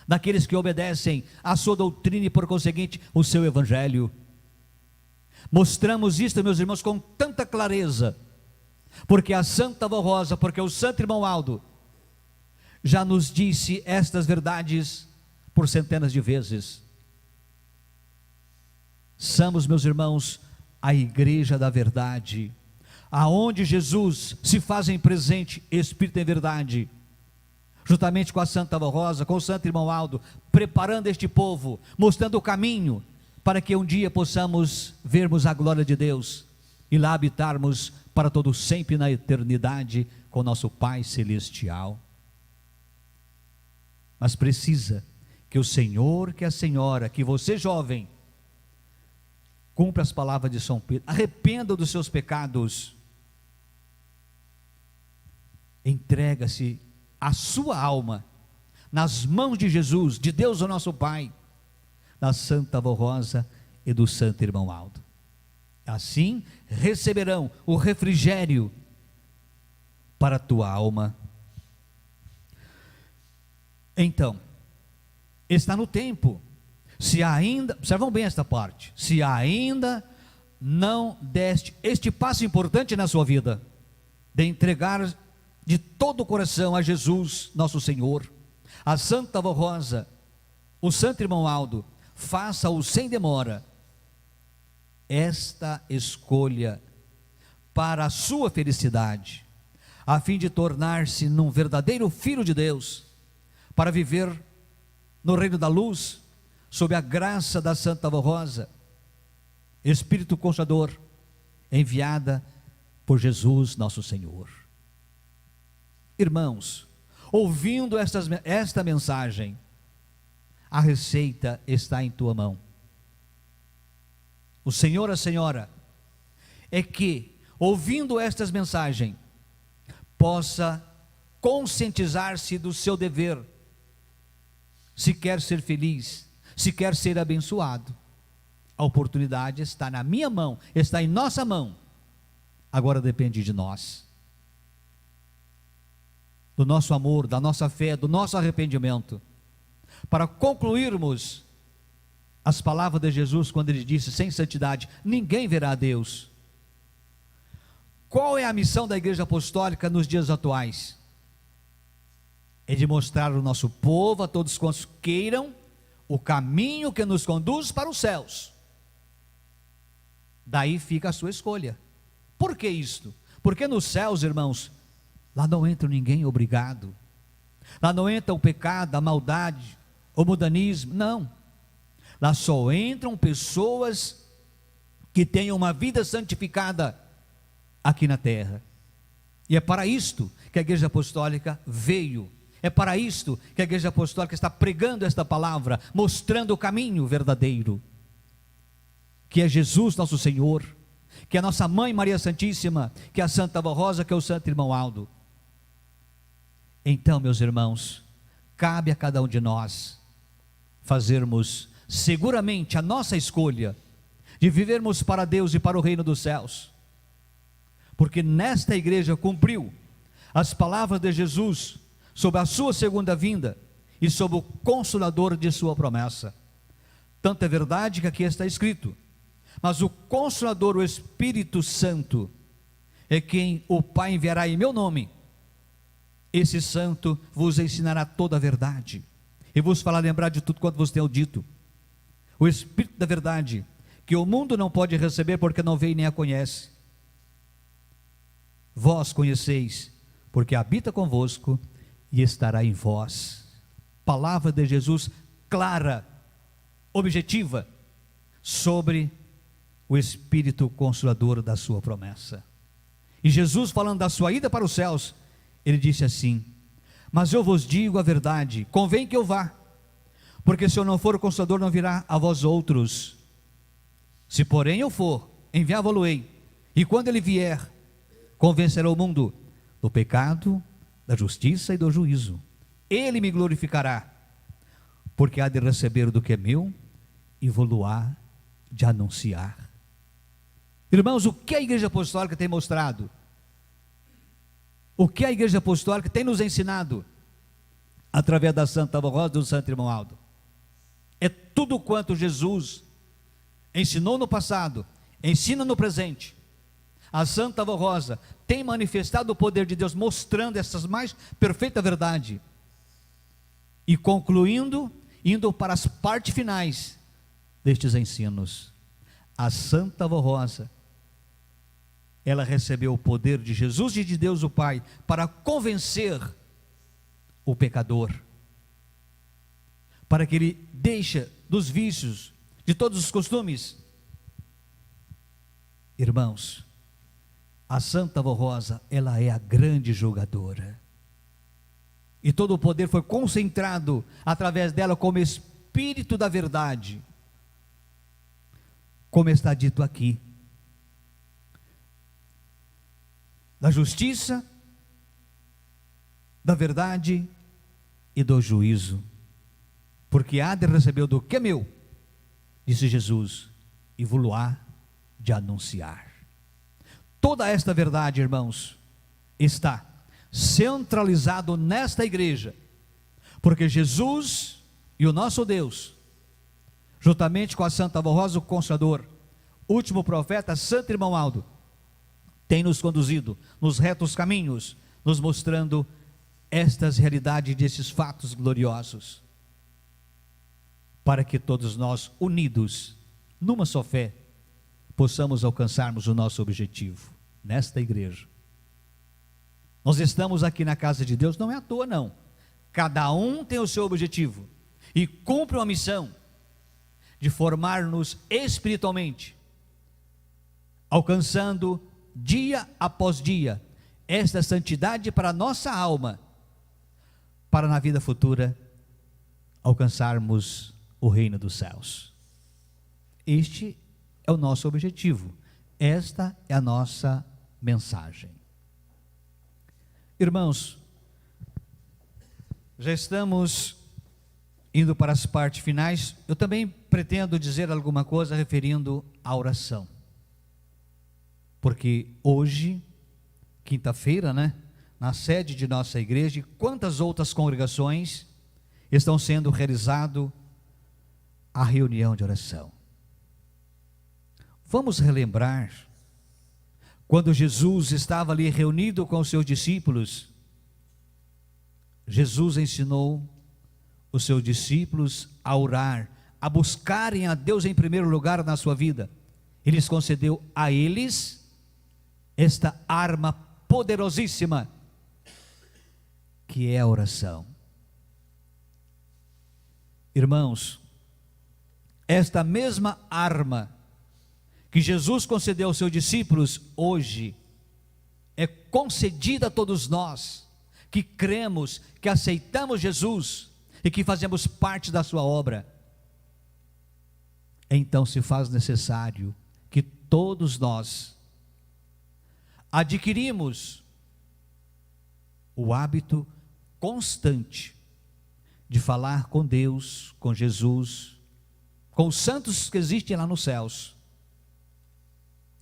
daqueles que obedecem à sua doutrina e por conseguinte o seu evangelho. Mostramos isto, meus irmãos, com tanta clareza, porque a Santa Avó Rosa, porque o Santo Irmão Aldo já nos disse estas verdades por centenas de vezes. Somos, meus irmãos, a igreja da verdade, aonde Jesus se fazem presente, Espírito em verdade, juntamente com a Santa Avó Rosa, com o Santo Irmão Aldo, preparando este povo, mostrando o caminho, para que um dia possamos vermos a glória de Deus, e lá habitarmos para todo sempre na eternidade, com nosso Pai Celestial. Mas precisa que o Senhor, que a Senhora, que você jovem, cumpra as palavras de São Pedro, arrependa dos seus pecados, entrega-se a sua alma nas mãos de Jesus, de Deus o nosso Pai, da Santa Avó Rosa e do Santo Irmão Aldo. Assim receberão o refrigério para a tua alma. Então, está no tempo, se ainda, observam bem esta parte, se ainda não deste este passo importante na sua vida, de entregar de todo o coração a Jesus, nosso Senhor, a Santa Avó Rosa, o Santo Irmão Aldo, faça-o sem demora, esta escolha para a sua felicidade, a fim de tornar-se num verdadeiro filho de Deus, para viver no reino da luz, sob a graça da Santa Avó Rosa, Espírito Consolador, enviada por Jesus nosso Senhor. Irmãos, ouvindo esta mensagem, a receita está em tua mão. O Senhor, a Senhora, é que, ouvindo estas mensagens, possa conscientizar-se do seu dever, se quer ser feliz, se quer ser abençoado. A oportunidade está na minha mão, está em nossa mão, agora depende de nós, do nosso amor, da nossa fé, do nosso arrependimento, para concluirmos as palavras de Jesus, quando ele disse: sem santidade ninguém verá a Deus. Qual é a missão da Igreja Apostólica nos dias atuais? É de mostrar ao nosso povo, a todos quantos queiram, o caminho que nos conduz para os céus. Daí fica a sua escolha. Por que isto? Porque nos céus, irmãos, lá não entra ninguém obrigado, lá não entra o pecado, a maldade, o mundanismo, não. Lá só entram pessoas que tenham uma vida santificada aqui na terra. E é para isto que a Igreja Apostólica veio. É para isto que a Igreja Apostólica está pregando esta palavra, mostrando o caminho verdadeiro, que é Jesus nosso Senhor, que é a nossa Mãe Maria Santíssima, que é a Santa Avó Rosa, que é o Santo Irmão Aldo. Então, meus irmãos, cabe a cada um de nós fazermos seguramente a nossa escolha de vivermos para Deus e para o reino dos céus, porque nesta igreja cumpriu as palavras de Jesus sobre a sua segunda vinda e sobre o consolador de sua promessa. Tanto é verdade que aqui está escrito: mas o Consolador, o Espírito Santo, é quem o Pai enviará em meu nome. Esse Santo vos ensinará toda a verdade e vos fará lembrar de tudo quanto vos tenho dito. O Espírito da verdade, que o mundo não pode receber porque não vê e nem a conhece. Vós conheceis, porque habita convosco e estará em vós. Palavra de Jesus clara, objetiva, sobre o Espírito Consolador da sua promessa. E Jesus, falando da sua ida para os céus, ele disse assim: Mas eu vos digo a verdade, convém que eu vá, porque se eu não for, o Consolador não virá a vós outros. Se porém eu for, enviá-lo-ei, e quando ele vier, convencerá o mundo do pecado, da justiça e do juízo. Ele me glorificará, porque há de receber do que é meu, e vou-lo-á de anunciar. Irmãos, o que a Igreja Apostólica tem mostrado? O que a Igreja Apostólica tem nos ensinado? Através da Santa Ava Rosa e do Santo Irmão Aldo. É tudo quanto Jesus ensinou no passado, ensina no presente. A Santa Ava Rosa tem manifestado o poder de Deus, mostrando essas mais perfeita verdade. E concluindo, indo para as partes finais destes ensinos. A Santa Ava Rosa, ela recebeu o poder de Jesus e de Deus o Pai para convencer o pecador, para que ele deixe dos vícios, de todos os costumes. Irmãos, a Santa Ava Rosa, ela é a grande julgadora, e todo o poder foi concentrado através dela como Espírito da verdade, como está dito aqui, da justiça, da verdade e do juízo, porque há de receber do que é meu, disse Jesus, e vou-lo-á de anunciar. Toda esta verdade, irmãos, está centralizado nesta igreja, porque Jesus e o nosso Deus, juntamente com a Santa Ava Rosa, o Consolador, último profeta, Santo Irmão Aldo, tem nos conduzido nos retos caminhos, nos mostrando estas realidades desses fatos gloriosos, para que todos nós, unidos numa só fé, possamos alcançarmos o nosso objetivo nesta igreja. Nós estamos aqui na casa de Deus, não é à toa não, cada um tem o seu objetivo, e cumpre uma missão, de formar-nos espiritualmente, alcançando dia após dia esta santidade para a nossa alma, para na vida futura alcançarmos o reino dos céus. Este é o nosso objetivo, esta é a nossa mensagem. Irmãos, já estamos indo para as partes finais. Eu também pretendo dizer alguma coisa referindo à oração, porque hoje, quinta-feira, na sede de nossa igreja, e quantas outras congregações estão sendo realizado a reunião de oração. Vamos relembrar quando Jesus estava ali reunido com os seus discípulos. Jesus ensinou os seus discípulos a orar, a buscarem a Deus em primeiro lugar na sua vida. Ele concedeu a eles esta arma poderosíssima, que é a oração. Irmãos, esta mesma arma que Jesus concedeu aos seus discípulos, hoje é concedida a todos nós, que cremos, que aceitamos Jesus, e que fazemos parte da sua obra. Então se faz necessário que todos nós adquirimos o hábito constante de falar com Deus, com Jesus, com os santos que existem lá nos céus,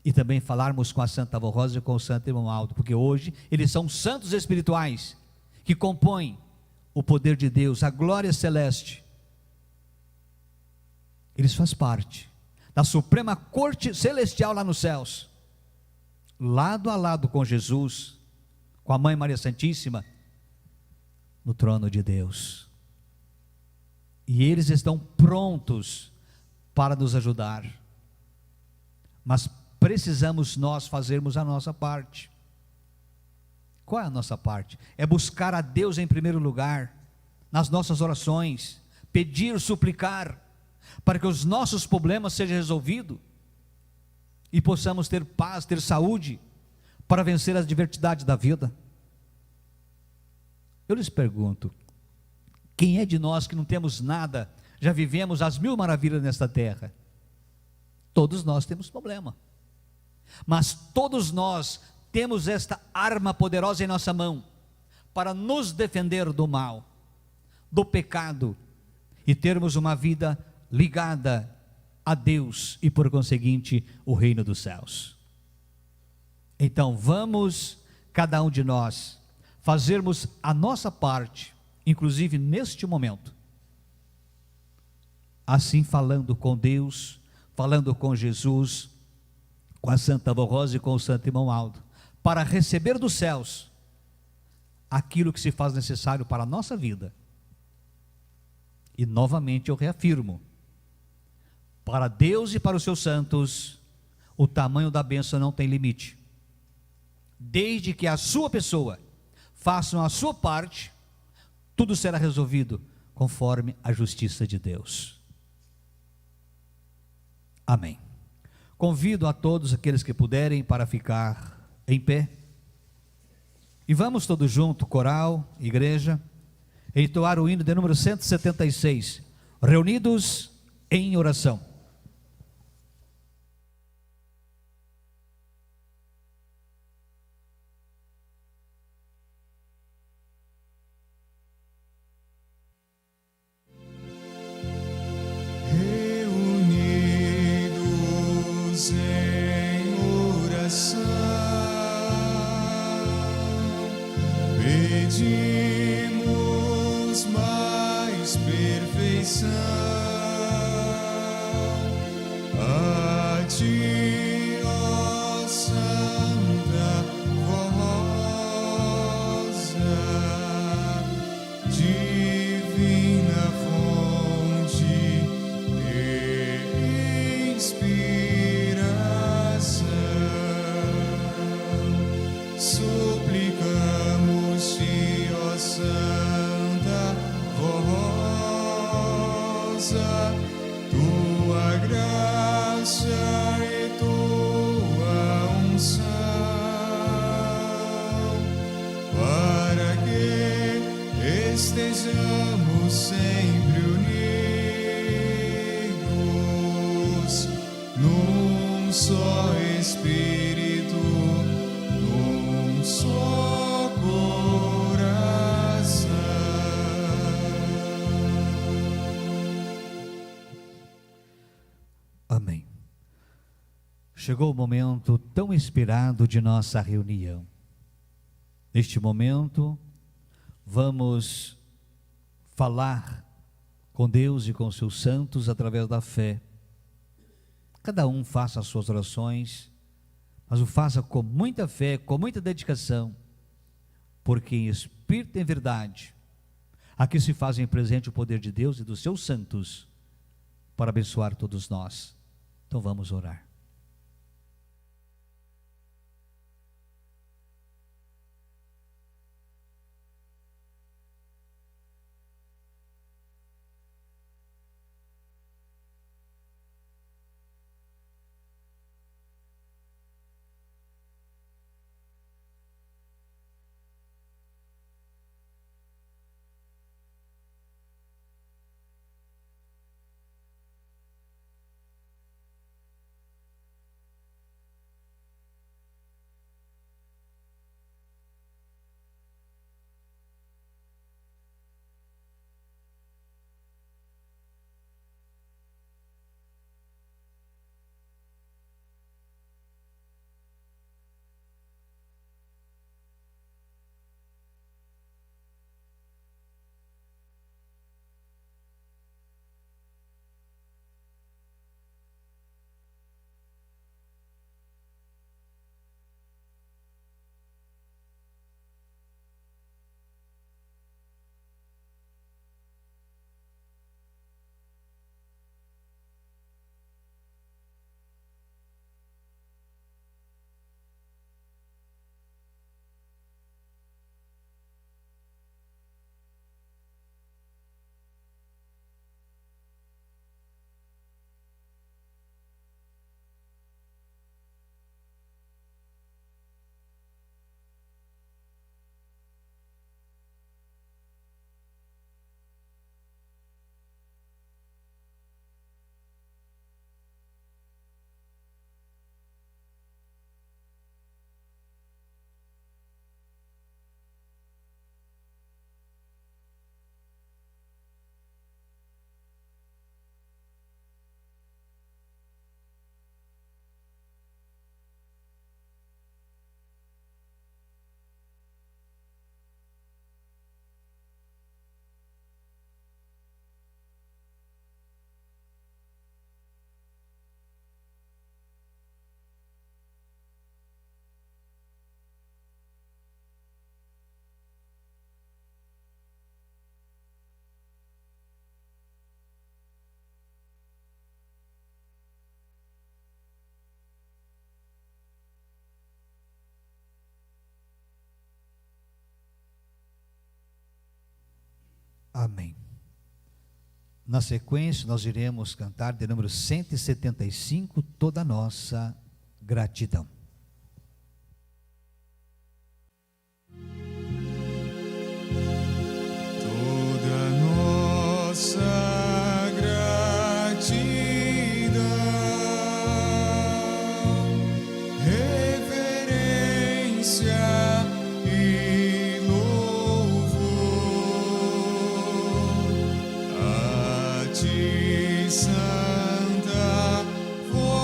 e também falarmos com a Santa Ava Rosa e com o Santo Irmão Aldo, porque hoje eles são santos espirituais, que compõem o poder de Deus, a glória celeste. Eles fazem parte da suprema corte celestial lá nos céus, lado a lado com Jesus, com a Mãe Maria Santíssima, no trono de Deus. E eles estão prontos para nos ajudar, mas precisamos nós fazermos a nossa parte. Qual é a nossa parte? É buscar a Deus em primeiro lugar, nas nossas orações, pedir, suplicar, para que os nossos problemas sejam resolvidos, e possamos ter paz, ter saúde, para vencer as adversidades da vida. Eu lhes pergunto: quem é de nós que não temos nada, já vivemos as mil maravilhas nesta terra? Todos nós temos problema, mas todos nós temos esta arma poderosa em nossa mão, para nos defender do mal, do pecado, e termos uma vida ligada a Deus e por conseguinte o reino dos céus. Então vamos, cada um de nós, fazermos a nossa parte, inclusive neste momento, assim falando com Deus, falando com Jesus, com a Santa Avó Rosa e com o Santo Irmão Aldo, para receber dos céus aquilo que se faz necessário para a nossa vida. E novamente eu reafirmo: para Deus e para os seus santos, o tamanho da bênção não tem limite. Desde que a sua pessoa faça a sua parte, tudo será resolvido conforme a justiça de Deus. Amém. Convido a todos aqueles que puderem para ficar em pé. E vamos todos juntos, coral, igreja, entoar o hino de número 176, reunidos em oração. Reunidos em oração, pedimos mais perfeição a Ti, ó Santa Rosa, divina fonte de inspiração. Suplicamos-te, ó Santa Rosa, tua graça e tua unção, para que estejamos sempre unidos num só Espírito, num só coração. Amém. Chegou o momento tão esperado de nossa reunião. Neste momento, vamos falar com Deus e com seus santos através da fé. Cada um faça as suas orações, mas o faça com muita fé, com muita dedicação, porque em espírito e em verdade, aqui se fazem presente o poder de Deus e dos seus santos, para abençoar todos nós. Então vamos orar. Amém. Na sequência, nós iremos cantar de número 175, Toda a Nossa Gratidão. Toda nossa gratidão, reverência e louvor a ti, Santa Rosa,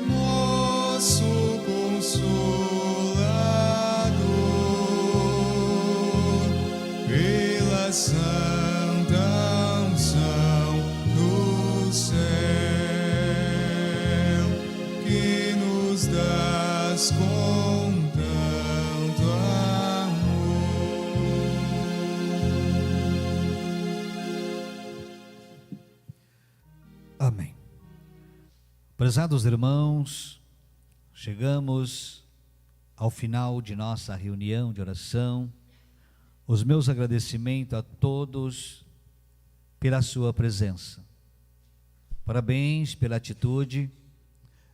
nosso Consolador, pela santa unção do céu, que nos dás com tanto amor. Amém. Prezados irmãos, chegamos ao final de nossa reunião de oração. Os meus agradecimentos a todos pela sua presença. Parabéns pela atitude,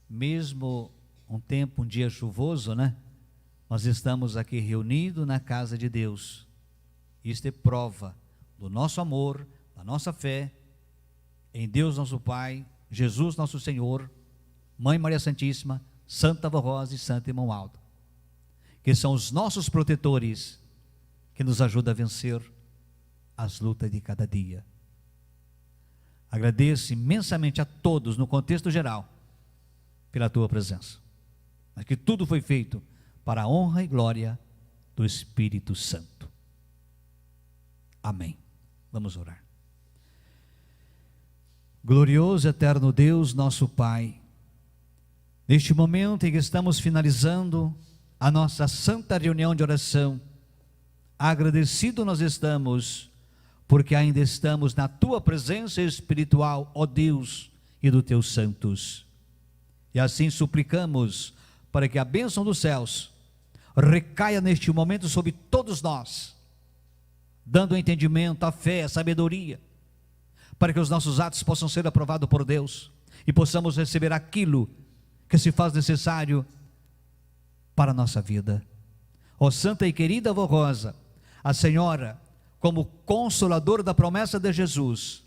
mesmo um dia chuvoso, né? Nós estamos aqui reunidos na casa de Deus. Isto é prova do nosso amor, da nossa fé em Deus nosso Pai, Jesus nosso Senhor, Mãe Maria Santíssima, Santa Avó Rosa e Santo Irmão Aldo, que são os nossos protetores, que nos ajudam a vencer as lutas de cada dia. Agradeço imensamente a todos, no contexto geral, pela tua presença, mas que tudo foi feito para a honra e glória do Espírito Santo. Amém. Vamos orar. Glorioso eterno Deus, nosso Pai, neste momento em que estamos finalizando a nossa santa reunião de oração, agradecido nós estamos, porque ainda estamos na tua presença espiritual, ó Deus, e dos teus santos. E assim suplicamos para que a bênção dos céus recaia neste momento sobre todos nós, dando entendimento, a fé, a sabedoria, para que os nossos atos possam ser aprovados por Deus e possamos receber aquilo que se faz necessário para a nossa vida. Ó Santa e querida Avó Rosa, a Senhora, como consoladora da promessa de Jesus,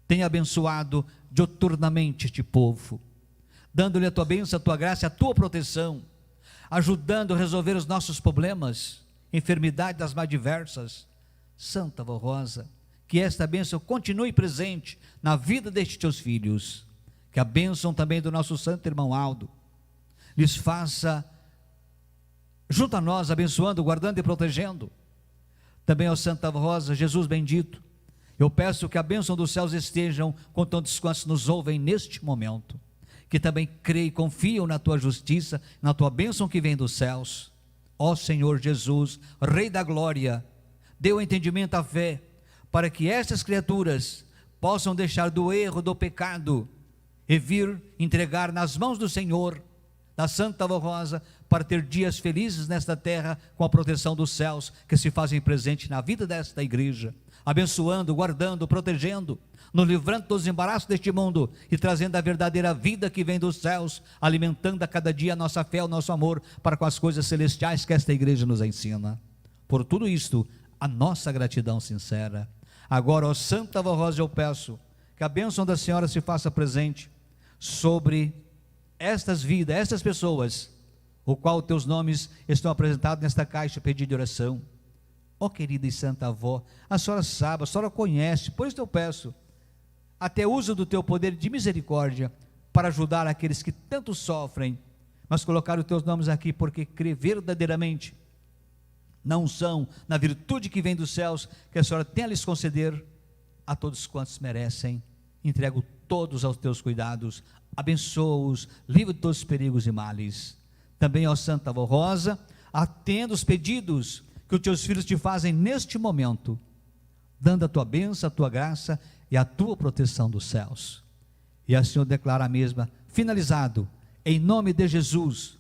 tem abençoado diuturnamente este povo, dando-lhe a tua bênção, a tua graça, a tua proteção, ajudando a resolver os nossos problemas, enfermidades das mais diversas. Santa Avó Rosa, que esta bênção continue presente na vida destes teus filhos, que a bênção também do nosso Santo Irmão Aldo lhes faça junto a nós, abençoando, guardando e protegendo. Também ao Santa Avó Rosa, Jesus bendito, eu peço que a bênção dos céus estejam com todos quantos nos ouvem neste momento, que também creem e confiam na tua justiça, na tua bênção que vem dos céus. Ó Senhor Jesus, Rei da glória, dê o entendimento à fé, para que estas criaturas possam deixar do erro, do pecado, e vir entregar nas mãos do Senhor, da Santa Avó Rosa, para ter dias felizes nesta terra, com a proteção dos céus, que se fazem presente na vida desta igreja, abençoando, guardando, protegendo, nos livrando dos embaraços deste mundo, e trazendo a verdadeira vida que vem dos céus, alimentando a cada dia a nossa fé, o nosso amor, para com as coisas celestiais que esta igreja nos ensina. Por tudo isto, a nossa gratidão sincera. Agora, ó Santa Avó Rosa, eu peço que a bênção da Senhora se faça presente sobre estas vidas, estas pessoas, o qual teus nomes estão apresentados nesta caixa pedido de oração. Ó querida e santa avó, a senhora sabe, a senhora conhece, por isso eu peço, até uso do teu poder de misericórdia, para ajudar aqueles que tanto sofrem, mas colocar os teus nomes aqui, porque crê verdadeiramente na unção, na virtude que vem dos céus, que a senhora tem a lhes conceder a todos quantos merecem. Entrego todos aos teus cuidados, abençoa-os, livra de todos os perigos e males. Também, ó Santa Avó Rosa, atenda os pedidos que os teus filhos te fazem neste momento, dando a tua bênção, a tua graça e a tua proteção dos céus. E a Senhora declara a mesma, finalizado, em nome de Jesus,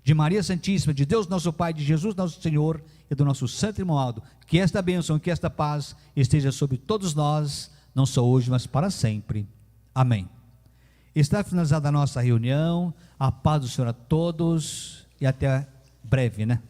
de Maria Santíssima, de Deus nosso Pai, de Jesus nosso Senhor e do nosso Santo Irmão Aldo, que esta bênção, que esta paz esteja sobre todos nós, não só hoje, mas para sempre. Amém. Está finalizada a nossa reunião, a paz do Senhor a todos e até breve, né?